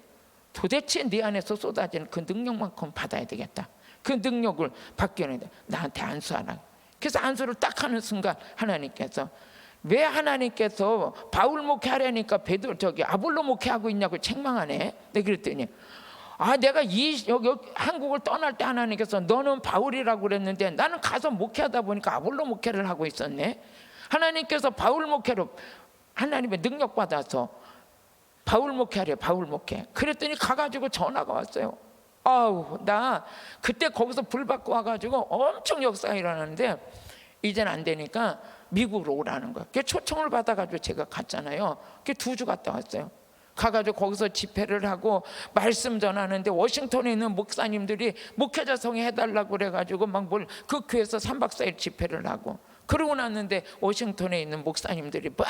A: 도대체 네 안에서 쏟아지는 그 능력만큼 받아야 되겠다. 그 능력을 받기 위해 나한테 안수하라. 그래서 안수를 딱 하는 순간 하나님께서, 왜 하나님께서 바울 목회하려니까 아볼로 목회하고 있냐고 책망하네. 내가 그랬더니, 내가 여기 한국을 떠날 때 하나님께서 너는 바울이라고 그랬는데 나는 가서 목회하다 보니까 아볼로 목회를 하고 있었네. 하나님께서 바울 목회로 하나님의 능력 받아서 바울 목회하래. 바울 목회. 그랬더니 가가지고 전화가 왔어요. 나 그때 거기서 불 받고 와가지고 엄청 역사가 일어나는데 이제는 안 되니까 미국으로 오라는 거예요. 초청을 받아가지고 제가 갔잖아요. 2주 갔다 왔어요. 가가지고 거기서 집회를 하고 말씀 전하는데, 워싱턴에 있는 목사님들이 목회자 성회 해달라고 그래가지고 막 그 교회에서 3박 4일 집회를 하고, 그러고 났는데 워싱턴에 있는 목사님들이 막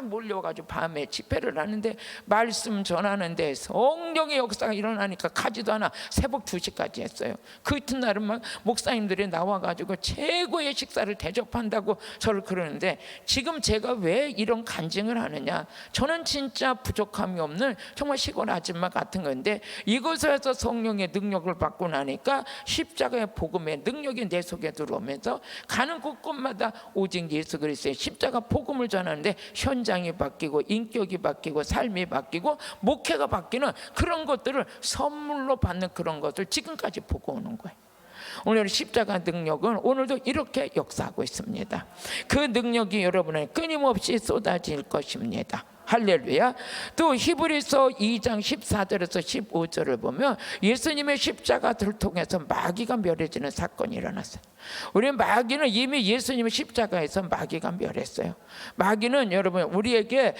A: 몰려가지고 밤에 집회를 하는데 말씀 전하는데 성령의 역사가 일어나니까 가지도 않아 새벽 2시까지 했어요. 그 이튿날은 막 목사님들이 나와가지고 최고의 식사를 대접한다고 저를 그러는데, 지금 제가 왜 이런 간증을 하느냐, 저는 진짜 부족함이 없는 정말 시골 아줌마 같은 건데, 이곳에서 성령의 능력을 받고 나니까 십자가의 복음의 능력이 내 속에 들어오면서 가는 곳곳마다 오직 예수 그리스도의 십자가 복음을 전하는데 현장이 바뀌고 인격이 바뀌고 삶이 바뀌고 목회가 바뀌는 그런 것들을 선물로 받는 그런 것을 지금까지 보고 오는 거예요. 오늘 십자가 능력은 오늘도 이렇게 역사하고 있습니다. 그 능력이 여러분에게 끊임없이 쏟아질 것입니다. 할렐루야. 또 히브리서 2장 14절에서 15절을 보면 예수님의 십자가를 통해서 마귀가 멸해지는 사건이 일어났어요. 우리 마귀는 이미 예수님의 십자가에서 마귀가 멸했어요. 마귀는 여러분 우리에게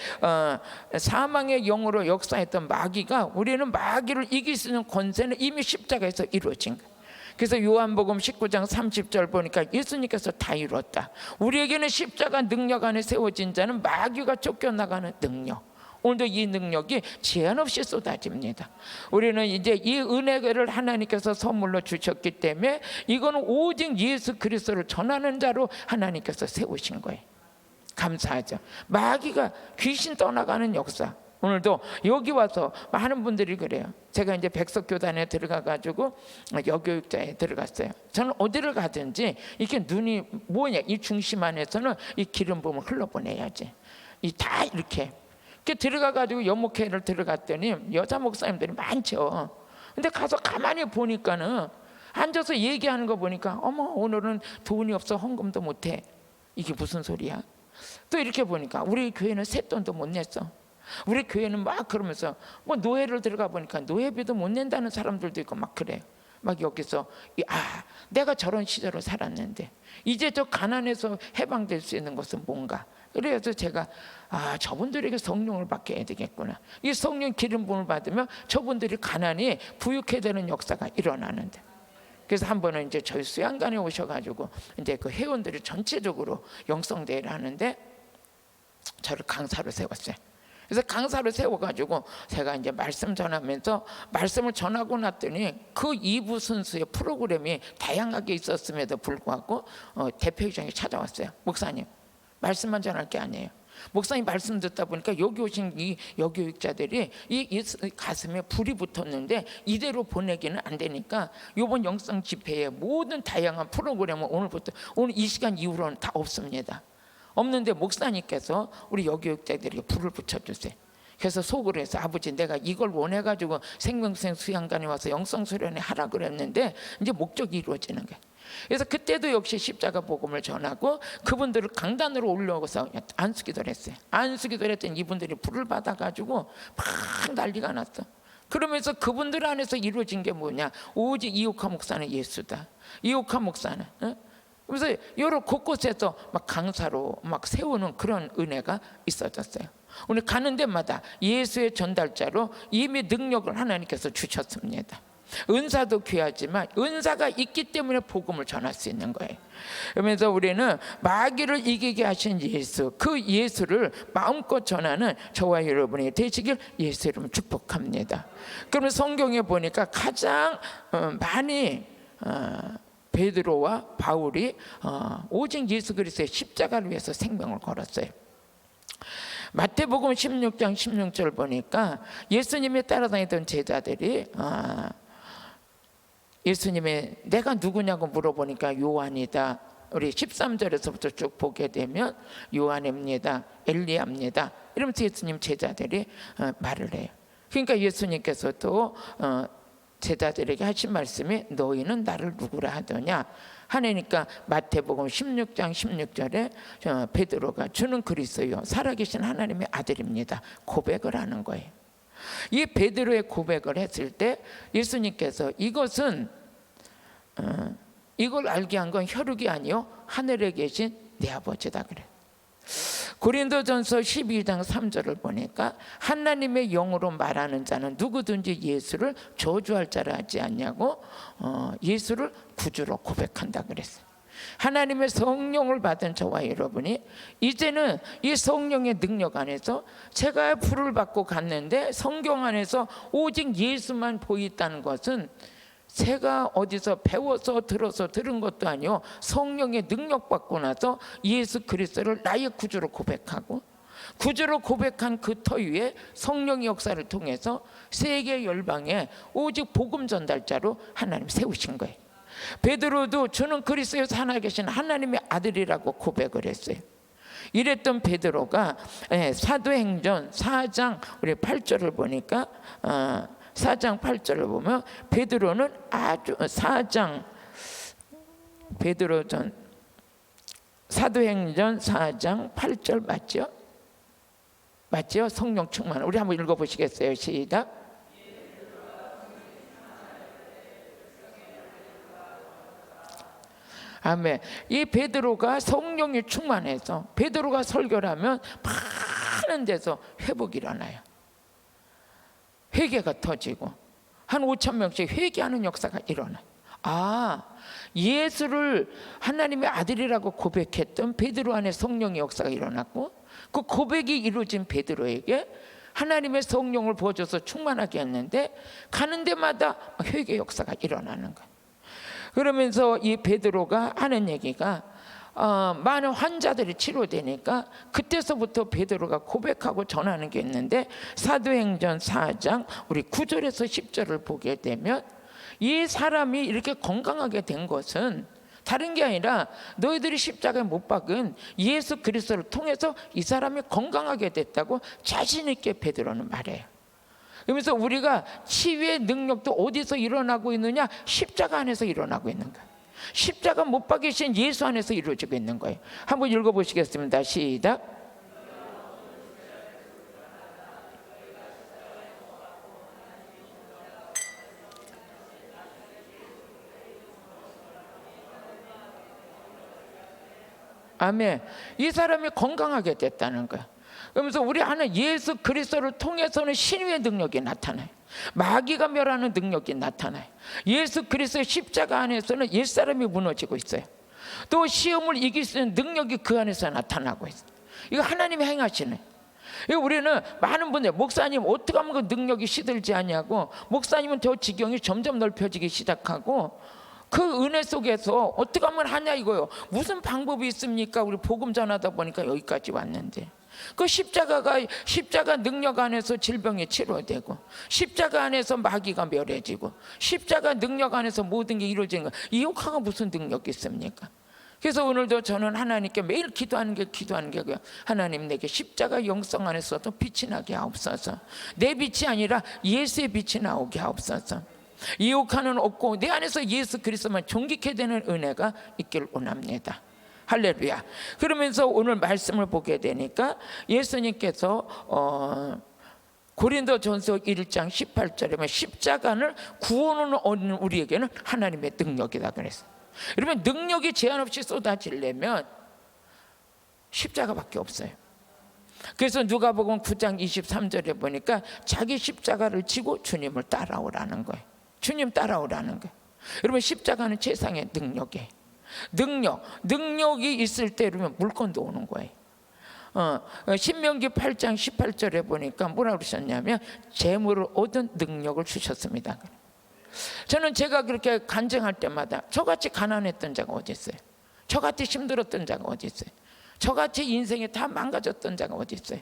A: 사망의 영으로 역사했던 마귀가, 우리는 마귀를 이길 수 있는 권세는 이미 십자가에서 이루어진 거예요. 그래서 요한복음 19장 30절 보니까 예수님께서 다 이뤘다. 우리에게는 십자가 능력 안에 세워진 자는 마귀가 쫓겨나가는 능력. 오늘도 이 능력이 제한 없이 쏟아집니다. 우리는 이제 이 은혜를 하나님께서 선물로 주셨기 때문에 이거는 오직 예수 그리스도를 전하는 자로 하나님께서 세우신 거예요. 감사하죠. 마귀가 귀신 떠나가는 역사. 오늘도 여기 와서 많은 분들이 그래요. 제가 이제 백석교단에 들어가가지고 여교육자에 들어갔어요. 저는 어디를 가든지 이렇게 눈이 뭐냐, 이 중심 안에서는 이 기름 부음을 흘러보내야지. 이 다 이렇게 들어가가지고 연목회를 들어갔더니 여자 목사님들이 많죠. 근데 가서 가만히 보니까는 앉아서 얘기하는 거 보니까 어머, 오늘은 돈이 없어 헌금도 못해. 이게 무슨 소리야? 또 이렇게 보니까 우리 교회는 쇳돈도 못 냈어. 우리 교회는 막 그러면서 뭐 노예를 들어가 보니까 노예비도 못 낸다는 사람들도 있고 막 그래요. 막 여기서 내가 저런 시절을 살았는데 이제 저 가난에서 해방될 수 있는 것은 뭔가. 그래서 제가 저분들에게 성령을 받게 해야 되겠구나. 이 성령 기름 부음을 받으면 저분들이 가난이 부유케 되는 역사가 일어나는데. 그래서 한 번은 이제 저희 수양관에 오셔가지고 이제 그 회원들이 전체적으로 영성대회를 하는데 저를 강사로 세웠어요. 그래서 강사로 세워가지고 제가 이제 말씀 전하면서 말씀을 전하고 났더니 그 2부 순서의 프로그램이 다양하게 있었음에도 불구하고 대표회장이 찾아왔어요. 목사님, 말씀만 전할 게 아니에요. 목사님 말씀 듣다 보니까 여기 오신 이 여교육자들이 이 가슴에 불이 붙었는데 이대로 보내기는 안 되니까 이번 영성 집회의 모든 다양한 프로그램은 오늘 이 시간 이후로는 다 없습니다. 없는데 목사님께서 우리 여교육자들에게 불을 붙여주세요. 그래서 속으로 해서 아버지, 내가 이걸 원해가지고 생명생 수양관에 와서 영성수련회 하라 그랬는데 이제 목적이 이루어지는 거예요. 그래서 그때도 역시 십자가 복음을 전하고 그분들을 강단으로 올려서 안수기도를 했어요. 안수기도를 했더니 이분들이 불을 받아가지고 막 난리가 났어. 그러면서 그분들 안에서 이루어진 게 뭐냐, 오직 이옥화 목사는 예수다. 이옥화 목사는 그래서 여러 곳곳에서 막 강사로 막 세우는 그런 은혜가 있어졌어요. 오늘 가는 데마다 예수의 전달자로 이미 능력을 하나님께서 주셨습니다. 은사도 귀하지만 은사가 있기 때문에 복음을 전할 수 있는 거예요. 그러면서 우리는 마귀를 이기게 하신 예수, 그 예수를 마음껏 전하는 저와 여러분이 되시길 예수 이름 축복합니다. 그러면 성경에 보니까 가장 많이 베드로와 바울이 오직 예수 그리스도의 십자가를 위해서 생명을 걸었어요. 마태복음 16장 16절 보니까 예수님이 따라다니던 제자들이 예수님의 내가 누구냐고 물어보니까 요한이다. 우리 13절에서부터 쭉 보게 되면 요한입니다, 엘리야입니다, 이러면서 예수님 제자들이 말을 해요. 그러니까 예수님께서도 제자들에게 하신 말씀이 너희는 나를 누구라 하더냐 하니까 마태복음 16장 16절에 베드로가 주는 그리스도요 살아계신 하나님의 아들입니다 고백을 하는 거예요. 이 베드로의 고백을 했을 때 예수님께서 이것은 이걸 알게 한 건 혈육이 아니요 하늘에 계신 내 아버지다 그래. 고린도전서 12장 3절을 보니까 하나님의 영으로 말하는 자는 누구든지 예수를 저주할 자라 하지 않냐고 예수를 구주로 고백한다 그랬어요. 하나님의 성령을 받은 저와 여러분이 이제는 이 성령의 능력 안에서 제가 불을 받고 갔는데 성경 안에서 오직 예수만 보였다는 것은 제가 어디서 배워서 들어서 들은 것도 아니요 성령의 능력 받고 나서 예수 그리스도를 나의 구주로 고백하고 구주로 고백한 그 터 위에 성령의 역사를 통해서 세계 열방에 오직 복음 전달자로 하나님 세우신 거예요. 베드로도 주는 그리스도에서 살아계신 하나님의 아들이라고 고백을 했어요. 이랬던 베드로가 사도행전 4장 우리 8절을 보니까 4장 8절을 보면 베드로는 아주 4장 베드로전 사도행전 4장 8절 맞죠? 맞죠? 성령 충만. 우리 한번 읽어보시겠어요? 시작. 아멘. 이 베드로가 성령이 충만해서 베드로가 설교를 하면 많은 데서 회복이 일어나요. 회개가 터지고 한 5,000명씩 회개하는 역사가 일어나요. 예수를 하나님의 아들이라고 고백했던 베드로 안에 성령의 역사가 일어났고, 그 고백이 이루어진 베드로에게 하나님의 성령을 부어줘서 충만하게 했는데, 가는 데마다 회개 역사가 일어나는 거예요. 그러면서 이 베드로가 하는 얘기가 많은 환자들이 치료되니까 그때서부터 베드로가 고백하고 전하는 게 있는데, 사도행전 4장 우리 9절에서 10절을 보게 되면, 이 사람이 이렇게 건강하게 된 것은 다른 게 아니라 너희들이 십자가에 못 박은 예수 그리스도를 통해서 이 사람이 건강하게 됐다고 자신 있게 베드로는 말해요. 그러면서 우리가 치유의 능력도 어디서 일어나고 있느냐? 십자가 안에서 일어나고 있는 거예요. 십자가 못 박이신 예수 안에서 이루어지고 있는 거예요. 한번 읽어보시겠습니다. 시작. 아멘. 이 사람이 건강하게 됐다는 거야. 그러면서 우리 안에 예수 그리스도를 통해서는 신유의 능력이 나타나요. 마귀가 멸하는 능력이 나타나요. 예수 그리스도의 십자가 안에서는 옛사람이 무너지고 있어요. 또 시험을 이길 수 있는 능력이 그 안에서 나타나고 있어요. 이거 하나님이 행하시네. 우리는 많은 분들, 목사님 어떻게 하면 그 능력이 시들지 않냐고, 목사님은 더 지경이 점점 넓혀지기 시작하고, 그 은혜 속에서 어떻게 하면 하냐 이거요. 무슨 방법이 있습니까? 우리 복음 전하다 보니까 여기까지 왔는데, 그 십자가 능력 안에서 질병이 치료되고, 십자가 안에서 마귀가 멸해지고, 십자가 능력 안에서 모든 게 이루어지는 거, 이 효과가 무슨 능력이 있습니까? 그래서 오늘도 저는 하나님께 매일 기도하는 게 하나님, 내게 십자가 영성 안에서도 빛이 나게 하옵소서. 내 빛이 아니라 예수의 빛이 나오게 하옵소서. 이 효과는 없고 내 안에서 예수 그리스도만 존귀케 되는 은혜가 있길 원합니다. 할렐루야. 그러면서 오늘 말씀을 보게 되니까 예수님께서 고린도전서 1장 18절에 십자가를 구원을 얻는 우리에게는 하나님의 능력이다 그랬어요. 여러분, 능력이 제한 없이 쏟아지려면 십자가밖에 없어요. 그래서 누가복음 9장 23절에 보니까 자기 십자가를 지고 주님을 따라오라는 거예요. 주님 따라오라는 거예요. 여러분, 십자가는 세상의 능력이에요. 능력이 있을 때 그러면 물건도 오는 거예요. 신명기 8장 18절에 보니까 뭐라고 그러셨냐면, 재물을 얻은 능력을 주셨습니다. 저는 제가 그렇게 간증할 때마다 저같이 가난했던 자가 어디 있어요? 저같이 힘들었던 자가 어디 있어요? 저같이 인생이 다 망가졌던 자가 어디 있어요?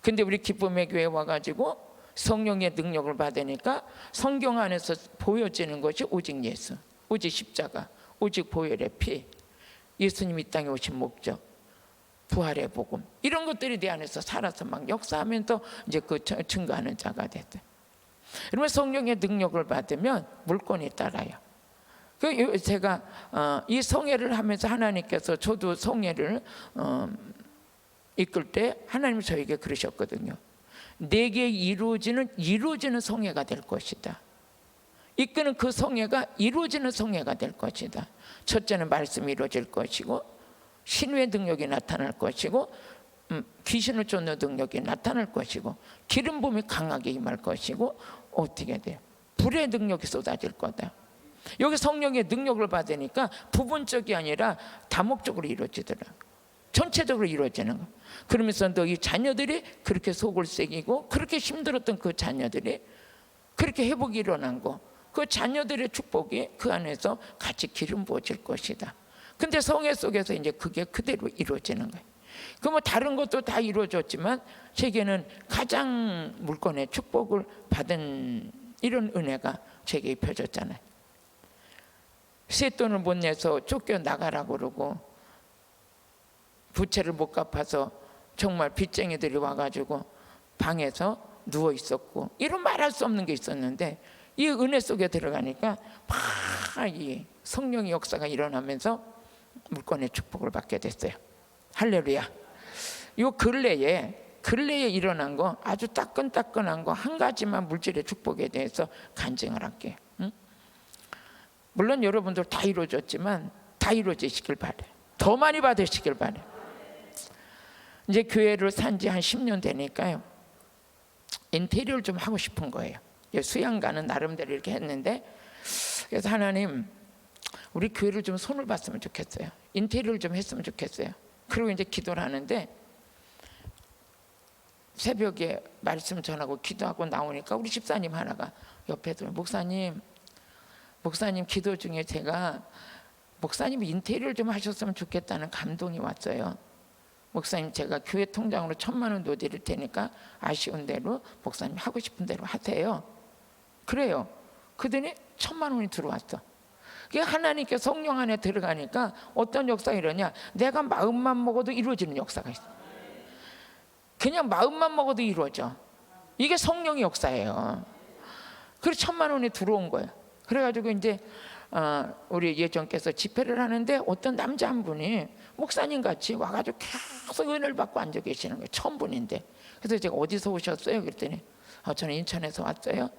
A: 근데 우리 기쁨의 교회에 와가지고 성령의 능력을 받으니까 성경 안에서 보여지는 것이 오직 예수, 오직 십자가, 오직 보혈의 피, 예수님이 이 땅에 오신 목적, 부활의 복음, 이런 것들이 내 안에서 살아서 막 역사하면서 이제 그 증거하는 자가 됐어요. 여러분, 성령의 능력을 받으면 물건이 따라요. 제가 이 성회를 하면서 하나님께서, 저도 성회를 이끌 때 하나님이 저에게 그러셨거든요. 내게 이루어지는 성회가 될 것이다. 이끄는 그 성회가 이루어지는 성회가 될 것이다. 첫째는 말씀이 이루어질 것이고, 신유의 능력이 나타날 것이고, 귀신을 쫓는 능력이 나타날 것이고, 기름 부음이 강하게 임할 것이고, 어떻게 돼요? 불의 능력이 쏟아질 거다. 여기 성령의 능력을 받으니까 부분적이 아니라 다목적으로 이루어지더라. 전체적으로 이루어지는 거. 그러면서 너희 자녀들이 그렇게 속을 새기고 그렇게 힘들었던 그 자녀들이 그렇게 회복이 일어난 거, 그 자녀들의 축복이 그 안에서 같이 기름 부어질 것이다. 근데 성회 속에서 이제 그게 그대로 이루어지는 거예요. 그 뭐 다른 것도 다 이루어졌지만 제게는 가장 물건의 축복을 받은 이런 은혜가 제게 입혀졌잖아요. 세돈을 못 내서 쫓겨나가라고 그러고, 부채를 못 갚아서 정말 빚쟁이들이 와가지고 방에서 누워 있었고, 이런 말할 수 없는 게 있었는데, 이 은혜 속에 들어가니까 막 이 성령의 역사가 일어나면서 물건의 축복을 받게 됐어요. 할렐루야. 요 근래에 일어난 거, 아주 따끈따끈한 거 한 가지만, 물질의 축복에 대해서 간증을 할게요. 물론 여러분들 다 이루어졌지만 다 이루어지시길 바래요. 더 많이 받으시길 바래요. 이제 교회를 산 지 한 10년 되니까요, 인테리어를 좀 하고 싶은 거예요. 수양가는 나름대로 이렇게 했는데, 그래서 하나님, 우리 교회를 좀 손을 봤으면 좋겠어요. 인테리어를 좀 했으면 좋겠어요. 그리고 이제 기도를 하는데 새벽에 말씀 전하고 기도하고 나오니까 우리 집사님 하나가 옆에서 목사님 기도 중에 제가 목사님이 인테리어를 좀 하셨으면 좋겠다는 감동이 왔어요. 목사님, 제가 교회 통장으로 1,000만 원 넣어드릴 테니까 아쉬운 대로 목사님 하고 싶은 대로 하세요. 그래요. 그더니 1,000만 원이 들어왔어. 그게 하나님께 성령 안에 들어가니까 어떤 역사가 이러냐, 내가 마음만 먹어도 이루어지는 역사가 있어. 그냥 마음만 먹어도 이루어져. 이게 성령의 역사예요. 그래서 1,000만 원이 들어온 거예요. 그래가지고 이제 우리 예정께서 집회를 하는데 어떤 남자 한 분이 목사님 같이 와가지고 계속 은혜를 받고 앉아 계시는 거예요. 처음 분인데. 그래서 제가 어디서 오셨어요? 그랬더니 저는 인천에서 왔어요.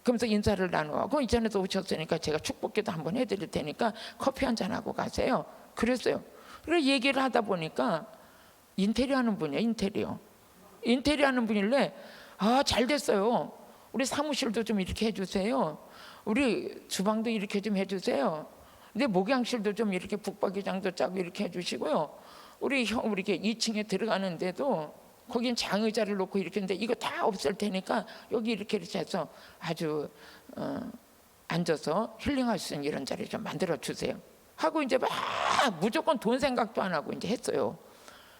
A: 그러면서 인사를 나누고, 인천에서 오셨으니까 제가 축복기도 한번 해드릴 테니까 커피 한잔 하고 가세요. 그랬어요. 그래서 얘기를 하다 보니까 인테리어 하는 분이에요. 인테리어 하는 분일래 잘 됐어요. 우리 사무실도 좀 이렇게 해주세요. 우리 주방도 이렇게 좀 해주세요. 근데 목양실도 좀 이렇게 북박이장도 짜고 이렇게 해주시고요. 우리 이렇게 2층에 들어가는데도 거긴 장의자를 놓고 이렇게 했는데 이거 다 없앨 테니까 여기 이렇게 해서 아주 앉아서 힐링할 수 있는 이런 자리 좀 만들어 주세요 하고 이제 막 무조건 돈 생각도 안 하고 이제 했어요.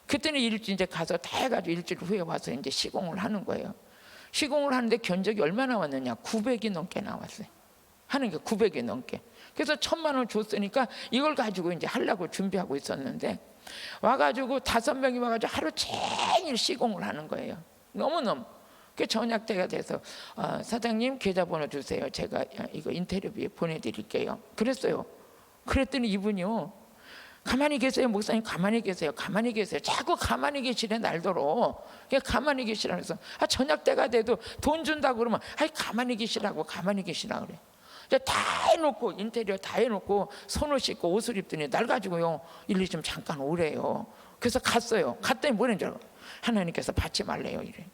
A: 그때는 일주일 이제 가서 다 해가지고 일주일 후에 와서 이제 시공을 하는 거예요. 시공을 하는데 견적이 얼마 나왔느냐? 900이 넘게 나왔어요. 하는 게 900이 넘게. 그래서 1,000만 원 줬으니까 이걸 가지고 이제 하려고 준비하고 있었는데 와가지고 5명이 와가지고 하루 종일 시공을 하는 거예요. 너무너무. 그 저녁 때가 돼서 사장님 계좌번호 주세요. 제가 이거 인테리어비에 보내드릴게요. 그랬어요. 그랬더니 이분이요, 가만히 계세요. 목사님 가만히 계세요. 가만히 계세요. 자꾸 가만히 계시래 날더러. 그냥 가만히 계시라 그래서 저녁 때가 돼도 돈 준다고 그러면 가만히 계시라고 그래. 다 해놓고 인테리어 다 해놓고 손을 씻고 옷을 입더니 날 가지고요 일리 좀 잠깐 오래요. 그래서 갔어요. 갔더니 뭐라는 줄 알아? 하나님께서 받지 말래요 이래.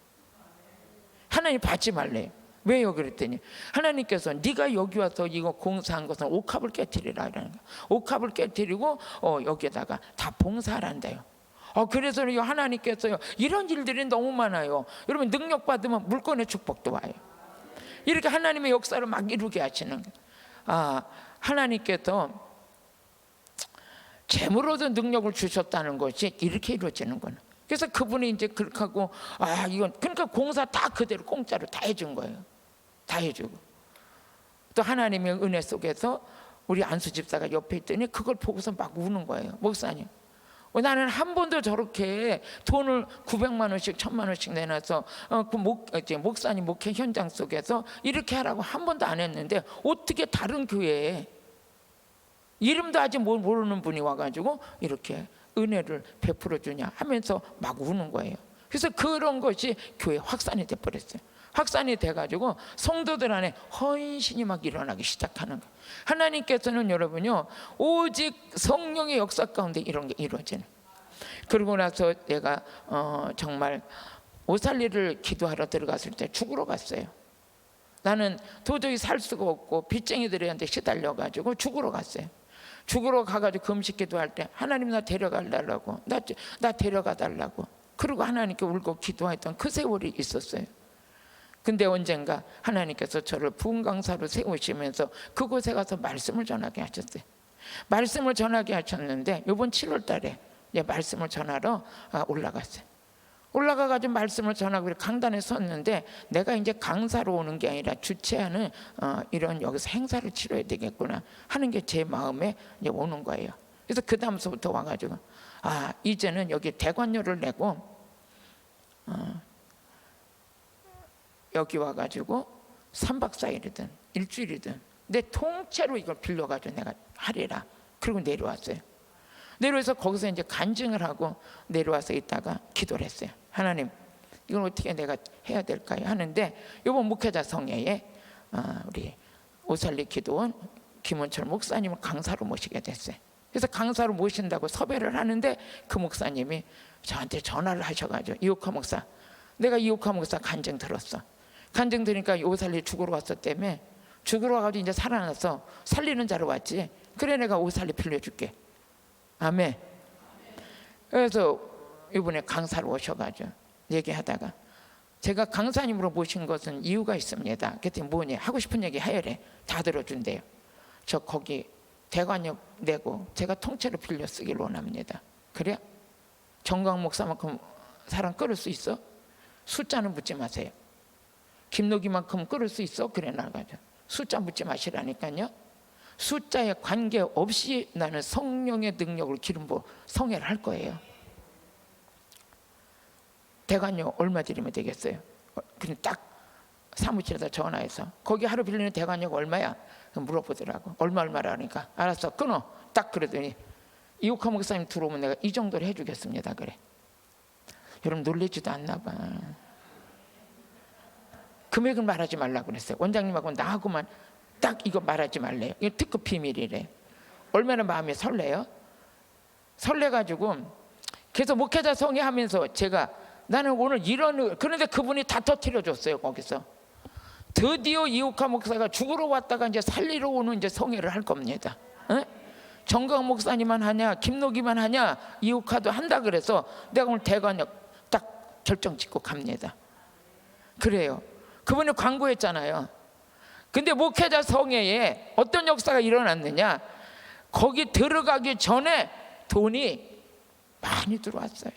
A: 하나님 받지 말래요. 왜요? 그랬더니 하나님께서 네가 여기 와서 이거 공사한 것은 옥합을 깨트리라 이라는 거야. 옥합을 깨트리고 여기에다가 다 봉사하란대요. 그래서 하나님께서요 이런 일들이 너무 많아요. 여러분 능력 받으면 물건의 축복도 와요. 이렇게 하나님의 역사를 막 이루게 하시는 하나님께서 재물로도 능력을 주셨다는 것이 이렇게 이루어지는 거는. 그래서 그분이 이제 그렇게 하고 이건 그러니까 공사 다 그대로 공짜로 다 해준 거예요. 다 해주고 또 하나님의 은혜 속에서 우리 안수 집사가 옆에 있더니 그걸 보고서 막 우는 거예요. 목사님, 나는 한 번도 저렇게 돈을 900만 원씩 1,000만 원씩 내놔서 목사님 목회 현장 속에서 이렇게 하라고 한 번도 안 했는데 어떻게 다른 교회에 이름도 아직 모르는 분이 와가지고 이렇게 은혜를 베풀어 주냐 하면서 막 우는 거예요. 그래서 그런 것이 교회 확산이 돼버렸어요. 확산이 돼가지고 성도들 안에 헌신이 막 일어나기 시작하는 거예요. 하나님께서는 여러분요 오직 성령의 역사 가운데 이런 게 이루어지는. 그러고 나서 내가 정말 오살리를 기도하러 들어갔을 때 죽으러 갔어요. 나는 도저히 살 수가 없고 빚쟁이들한테 시달려가지고 죽으러 갔어요. 죽으러 가가지고 금식 기도할 때 하나님 나 데려가달라고 나 데려가 달라고 그리고 하나님께 울고 기도했던 그 세월이 있었어요. 근데 언젠가 하나님께서 저를 부흥강사로 세우시면서 그곳에 가서 말씀을 전하게 하셨어요. 말씀을 전하게 하셨는데 이번 7월 달에 말씀을 전하러 올라갔어요. 올라가가지고 말씀을 전하고 강단에 섰는데 내가 이제 강사로 오는 게 아니라 주최하는 이런 여기서 행사를 치러야 되겠구나 하는 게 제 마음에 이제 오는 거예요. 그래서 그 다음서부터 와가지고 이제는 여기 대관료를 내고 여기 와가지고 3박 4일이든 일주일이든 내 통째로 이걸 빌려가지고 내가 하리라. 그리고 내려왔어요. 내려와서 거기서 이제 간증을 하고 내려와서 있다가 기도를 했어요. 하나님, 이걸 어떻게 내가 해야 될까요? 하는데 이번 목회자 성회에 우리 오살리 기도원 김원철 목사님을 강사로 모시게 됐어요. 그래서 강사로 모신다고 섭외를 하는데 그 목사님이 저한테 전화를 하셔가지고 이옥화 목사, 내가 이옥화 목사 간증 들었어. 간증 들으니까 오살리 죽으러 왔었다며 죽으러 가가지고 이제 살아났어. 살리는 자로 왔지. 그래, 내가 오살리 빌려줄게. 아멘. 그래서 이번에 강사로 오셔가지고 얘기하다가, 제가 강사님으로 모신 것은 이유가 있습니다. 그랬더니 뭐니? 하고 싶은 얘기 하여래. 다 들어준대요. 저 거기 대관역 내고 제가 통째로 빌려 쓰길 원합니다. 그래? 정강 목사만큼 사람 끌을 수 있어? 숫자는 묻지 마세요. 김노기만큼 끌을 수 있어? 그래, 나가죠. 숫자 묻지 마시라니까요. 숫자에 관계없이 나는 성령의 능력을 기름 부어 성회를 할 거예요. 대관료 얼마 드리면 되겠어요? 그냥 딱 사무실에다 전화해서 거기 하루 빌리는 대관료가 얼마야? 물어보더라고. 얼마라 하니까 알았어, 끊어. 딱 그러더니 이옥화 목사님 들어오면 내가 이 정도로 해주겠습니다. 그래. 여러분 놀라지도 않나 봐. 금액을 말하지 말라고 그랬어요. 원장님하고 나하고만 딱 이거 말하지 말래요. 이거 특급 비밀이래. 얼마나 마음이 설레요? 설레가지고 그래서 목회자 성회하면서 제가 나는 오늘 이런, 그런데 그분이 다 터뜨려 줬어요. 거기서 드디어 이옥화 목사가 죽으러 왔다가 이제 살리러 오는 이제 성회를 할 겁니다. 에? 정강 목사님만 하냐, 김노기만 하냐, 이옥화도 한다 그래서 내가 오늘 대관역 딱 결정 짓고 갑니다. 그래요. 그분이 광고했잖아요. 근데 목회자 성회에 어떤 역사가 일어났느냐, 거기 들어가기 전에 돈이 많이 들어왔어요.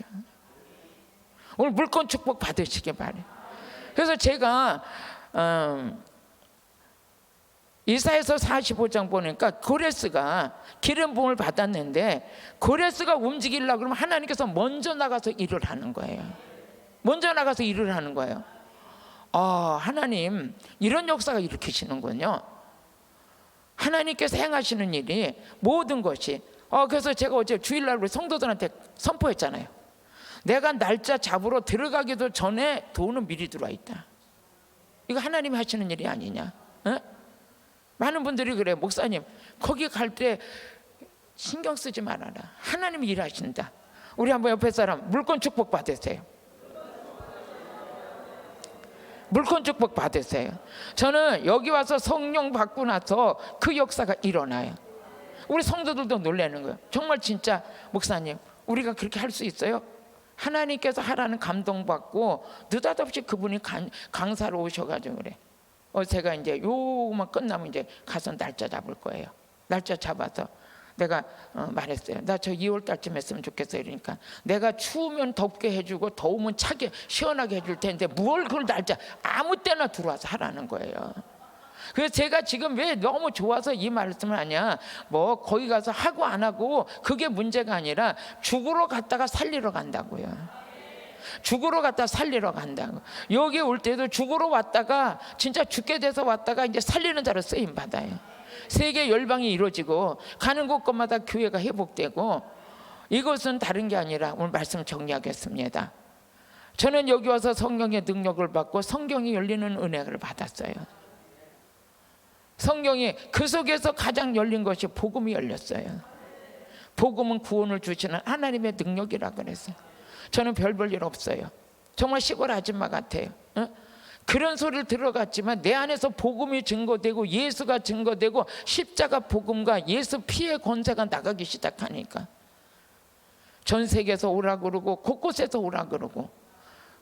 A: 오늘 물권 축복 받으시기 바래요. 그래서 제가 이사야서 45장 보니까 고레스가 기름 부음을 받았는데, 고레스가 움직이려고 그러면 하나님께서 먼저 나가서 일을 하는 거예요. 먼저 나가서 일을 하는 거예요. 하나님 이런 역사가 일으키시는군요. 하나님께서 행하시는 일이 모든 것이 그래서 제가 어제 주일날 우리 성도들한테 선포했잖아요. 내가 날짜 잡으러 들어가기도 전에 돈은 미리 들어와 있다. 이거 하나님이 하시는 일이 아니냐? 어? 많은 분들이 그래, 목사님 거기 갈 때 신경 쓰지 말아라. 하나님이 일하신다. 우리 한번 옆에 사람 물권 축복 받으세요. 물권 축복 받으세요. 저는 여기 와서 성령 받고 나서 그 역사가 일어나요. 우리 성도들도 놀라는 거예요. 정말 진짜 목사님 우리가 그렇게 할 수 있어요? 하나님께서 하라는 감동받고 느닷없이 그분이 강사로 오셔가지고 그래. 제가 이제 요만 끝나면 이제 가서 날짜 잡을 거예요. 날짜 잡아서 내가 말했어요. 나 저 2월 달쯤 했으면 좋겠어요. 그러니까 내가 추우면 덥게 해주고 더우면 차게 시원하게 해줄 텐데 뭘 그걸 날짜 아무 때나 들어와서 하라는 거예요. 그래서 제가 지금 왜 너무 좋아서 이 말씀을 하냐, 뭐 거기 가서 하고 안 하고 그게 문제가 아니라 죽으러 갔다가 살리러 간다고요. 죽으러 갔다 살리러 간다고. 여기 올 때도 죽으러 왔다가 진짜 죽게 돼서 왔다가 이제 살리는 자로 쓰임 받아요. 세계 열방이 이루어지고 가는 곳곳마다 교회가 회복되고, 이것은 다른 게 아니라 오늘 말씀 정리하겠습니다. 저는 여기 와서 성령의 능력을 받고 성경이 열리는 은혜를 받았어요. 성경이 그 속에서 가장 열린 것이 복음이 열렸어요. 복음은 구원을 주시는 하나님의 능력이라 그랬어요. 저는 별 볼 일 없어요. 정말 시골 아줌마 같아요. 그런 소리를 들어갔지만 내 안에서 복음이 증거되고 예수가 증거되고 십자가 복음과 예수 피의 권세가 나가기 시작하니까 전 세계에서 오라 그러고 곳곳에서 오라 그러고,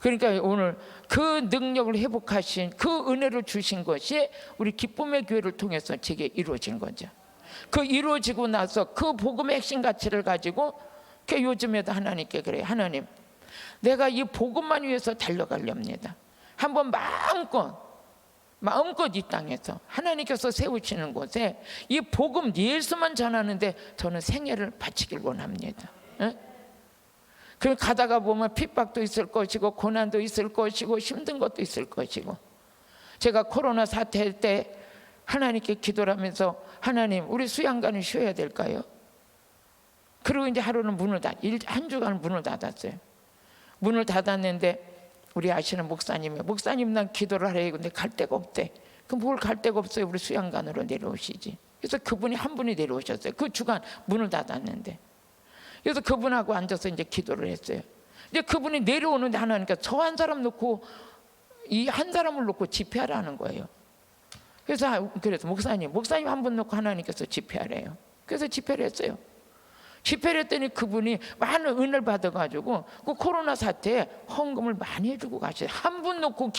A: 그러니까 오늘 그 능력을 회복하신 그 은혜를 주신 것이 우리 기쁨의 교회를 통해서 제게 이루어진 거죠. 그 이루어지고 나서 그 복음의 핵심 가치를 가지고 요즘에도 하나님께 그래요. 하나님 내가 이 복음만 위해서 달려가렵니다. 한번 마음껏 이 땅에서 하나님께서 세우시는 곳에 이 복음 예수만 전하는데 저는 생애를 바치길 원합니다. 그 가다가 보면 핍박도 있을 것이고 고난도 있을 것이고 힘든 것도 있을 것이고, 제가 코로나 사태 때 하나님께 기도를 하면서 하나님 우리 수양관은 쉬어야 될까요? 그리고 이제 하루는 한 주간 문을 닫았어요. 문을 닫았는데 우리 아시는 목사님 난 기도를 하래. 근데 갈 데가 없대. 그럼 뭘 갈 데가 없어요. 우리 수양관으로 내려오시지. 그래서 그분이 한 분이 내려오셨어요. 그 주간 문을 닫았는데. 그래서 그분하고 앉아서 이제 기도를 했어요. 이제 그분이 내려오는데 하나님께서 저 한 사람 놓고 이 한 사람을 놓고 집회하라는 거예요. 그래서 목사님 한 분 놓고 하나님께서 집회하래요. 그래서 집회를 했어요. 집회를 했더니 그분이 많은 은혜를 받아가지고 그 코로나 사태에 헌금을 많이 해주고 가셨어요. 한 분 놓고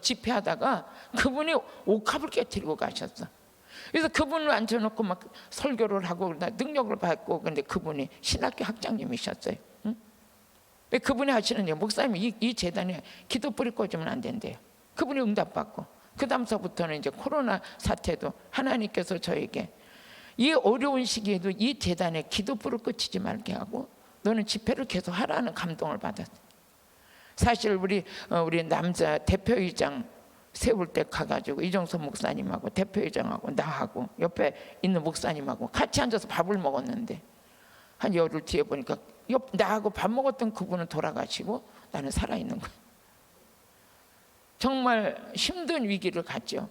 A: 집회하다가 그분이 옥합을 깨뜨리고 가셨어. 그래서 그분을 앉혀놓고 막 설교를 하고 능력을 받고, 근데 그분이 신학교 학장님이셨어요. 응? 그분이 하시는 얘기, 목사님 이 재단에 기도 뿌리 꽂으면 안 된대요. 그분이 응답받고, 그 다음서부터는 이제 코로나 사태도 하나님께서 저에게 이 어려운 시기에도 이 재단에 기도불을 끄치지 말게 하고 너는 집회를 계속 하라는 감동을 받았어요. 사실 우리 남자 대표의장 세울 때 가가지고 이종섭 목사님하고 대표의장하고 나하고 옆에 있는 목사님하고 같이 앉아서 밥을 먹었는데 한 열흘 뒤에 보니까 나하고 밥 먹었던 그분은 돌아가시고 나는 살아있는 거예요. 정말 힘든 위기를 갔죠.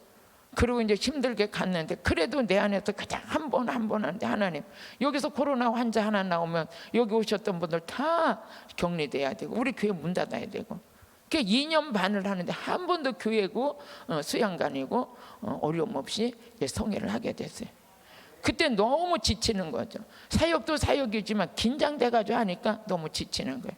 A: 그리고 이제 힘들게 갔는데 그래도 내 안에서 그냥 한 번 하는데, 하나님 여기서 코로나 환자 하나 나오면 여기 오셨던 분들 다 격리돼야 되고 우리 교회 문 닫아야 되고, 그 2년 반을 하는데 한 번도 교회고 수양관이고 어려움 없이 이제 성회를 하게 됐어요. 그때 너무 지치는 거죠. 사역도 사역이지만 긴장돼가지고 하니까 너무 지치는 거예요.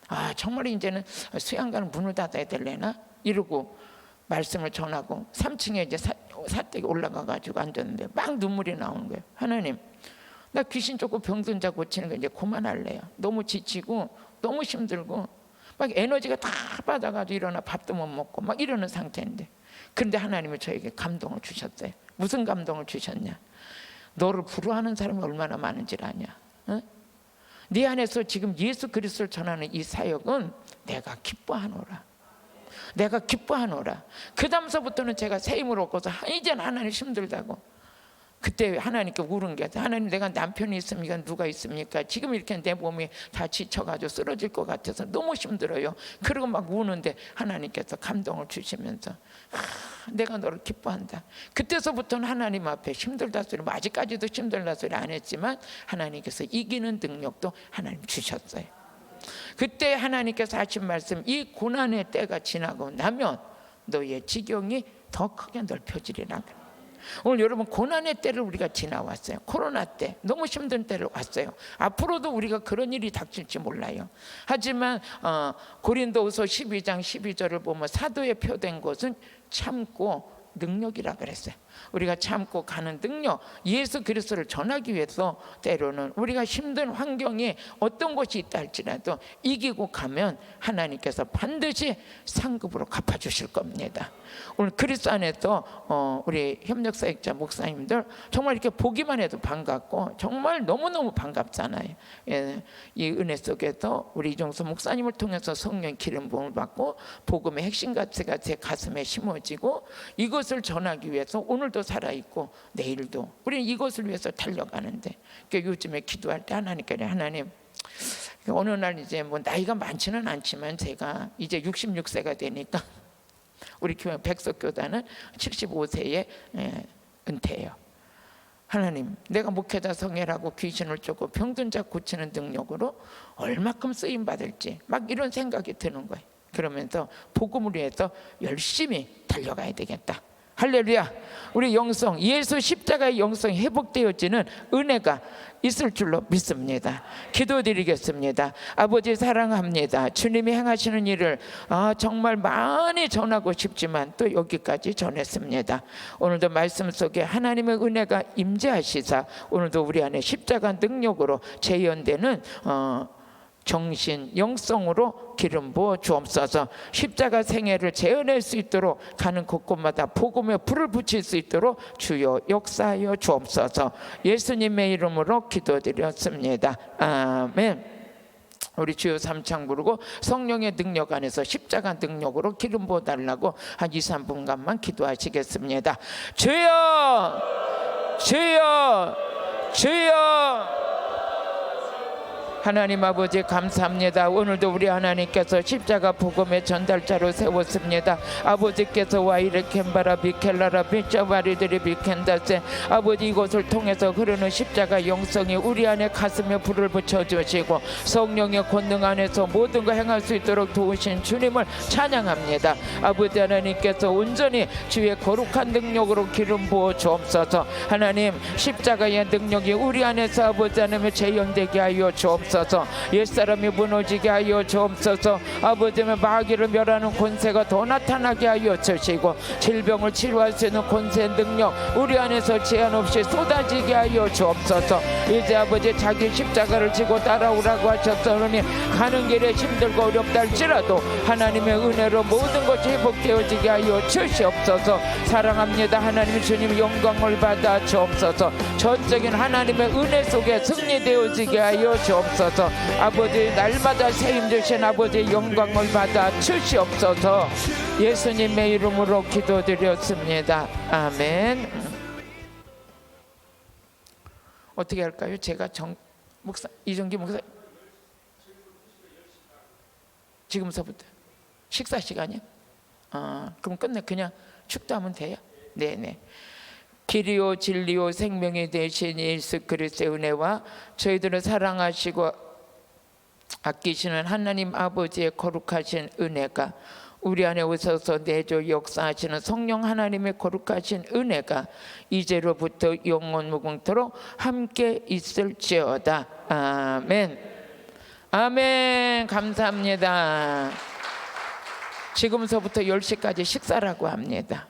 A: 아, 정말 이제는 수양관 문을 닫아야 될래나 이러고 말씀을 전하고 3층에 이제 사택에 올라가가지고 앉았는데 막 눈물이 나오는 거예요. 하나님, 나 귀신 쫓고 병든 자 고치는 거 이제 그만할래요. 너무 지치고 너무 힘들고 막 에너지가 다 빠져가지고 일어나 밥도 못 먹고 막 이러는 상태인데, 그런데 하나님이 저에게 감동을 주셨어요. 무슨 감동을 주셨냐? 너를 부러워하는 사람이 얼마나 많은지를 아냐? 어? 네 안에서 지금 예수 그리스도를 전하는 이 사역은 내가 기뻐하노라. 내가 기뻐하노라. 그 다음서부터는 제가 새 힘을 얻고서 이제는 하나님 힘들다고. 그때 하나님께 물은 게, 하나님 내가 남편이 있습니까? 누가 있습니까? 지금 이렇게 내 몸이 다 지쳐가지고 쓰러질 것 같아서 너무 힘들어요. 그러고 막 우는데 하나님께서 감동을 주시면서 내가 너를 기뻐한다. 그때서부터는 하나님 앞에 힘들다 소리, 뭐 아직까지도 힘들다 소리 안 했지만 하나님께서 이기는 능력도 하나님 주셨어요. 그때 하나님께서 하신 말씀, 이 고난의 때가 지나고 나면 너의 지경이 더 크게 넓혀지리라. 오늘 여러분 고난의 때를 우리가 지나왔어요. 코로나 때 너무 힘든 때를 왔어요. 앞으로도 우리가 그런 일이 닥칠지 몰라요. 하지만 고린도후서 12장 12절을 보면 사도의 표된 것은 참고 능력이라 그랬어요. 우리가 참고 가는 능력, 예수 그리스도를 전하기 위해서 때로는 우리가 힘든 환경에 어떤 것이 있다 할지라도 이기고 가면 하나님께서 반드시 상급으로 갚아주실 겁니다. 오늘 그리스도 안에서 우리 협력사역자 목사님들 정말 이렇게 보기만 해도 반갑고 정말 너무너무 반갑잖아요. 예, 이 은혜 속에서 우리 이종수 목사님을 통해서 성령 기름 부음을 받고 복음의 핵심 가치가 제 가슴에 심어지고 이것을 전하기 위해서 오늘도 살아있고 내일도 우리는 이것을 위해서 달려가는데, 요즘에 기도할 때 하나님께, 하나님 어느 날 이제 뭐 나이가 많지는 않지만 제가 이제 66세가 되니까 우리 교회 백석교단은 75세에 은퇴해요. 하나님, 내가 목회자 성회라고 귀신을 쫓고 병든 자 고치는 능력으로 얼마큼 쓰임 받을지 막 이런 생각이 드는 거예요. 그러면서 복음을 위해서 열심히 달려가야 되겠다. 할렐루야. 우리 영성, 예수 십자가의 영성이 회복되어지는 은혜가 있을 줄로 믿습니다. 기도드리겠습니다. 아버지 사랑합니다. 주님이 행하시는 일을 정말 많이 전하고 싶지만 또 여기까지 전했습니다. 오늘도 말씀 속에 하나님의 은혜가 임재하시사 오늘도 우리 안에 십자가 능력으로 재현되는 정신, 영성으로 기름 부어 주옵소서. 십자가 생애를 재현할 수 있도록 가는 곳곳마다 복음의 불을 붙일 수 있도록 주여 역사하여 주옵소서. 예수님의 이름으로 기도드렸습니다. 아멘. 우리 주여 삼창 부르고 성령의 능력 안에서 십자가 능력으로 기름 부어 달라고 한 2, 3분간만 기도하시겠습니다. 주여, 주여, 주여. 하나님 아버지 감사합니다. 오늘도 우리 하나님께서 십자가 복음의 전달자로 세웠습니다. 아버지께서 와이르 캔바라 비켈라라 비자바리들이 비켄다세 아버지 이곳을 통해서 흐르는 십자가 영성이 우리 안에 가슴에 불을 붙여주시고 성령의 권능 안에서 모든 거 행할 수 있도록 도우신 주님을 찬양합니다. 아버지 하나님께서 온전히 주의 거룩한 능력으로 기름 부어 주옵소서. 하나님 십자가의 능력이 우리 안에서 아버지 하나님의 재현되게 하여 주옵소서. 옛사람이 무너지게 하여 주옵소서. 아버지의 마귀를 멸하는 권세가 더 나타나게 하여 주시고 질병을 치료할 수 있는 권세 능력 우리 안에서 제한 없이 쏟아지게 하여 주옵소서. 이제 아버지 자기 십자가를 지고 따라오라고 하셨으니 가는 길에 힘들고 어렵다 할지라도 하나님의 은혜로 모든 것이 회복되어지게 하여 주시옵소서. 사랑합니다. 하나님 주님 영광을 받아 주옵소서. 전적인 하나님의 은혜 속에 승리되어지게 하여 주옵소서. 아버지 날마다 새 힘 주신 아버지 영광을 받아 주시옵소서. 예수님의 이름으로 기도드렸습니다. 아멘. 어떻게 할까요? 제가 목사 이정기 목사 지금서부터 식사 시간이요? 그럼 끝내 그냥 축도하면 돼요? 네네. 길이요 진리요 생명이 되신 예수 그리스도의 은혜와 저희들을 사랑하시고 아끼시는 하나님 아버지의 거룩하신 은혜가 우리 안에 오셔서 내조 역사하시는 성령 하나님의 거룩하신 은혜가 이제로부터 영원 무궁토록 함께 있을지어다. 아멘. 아멘. 감사합니다. 지금서부터 10시까지 식사라고 합니다.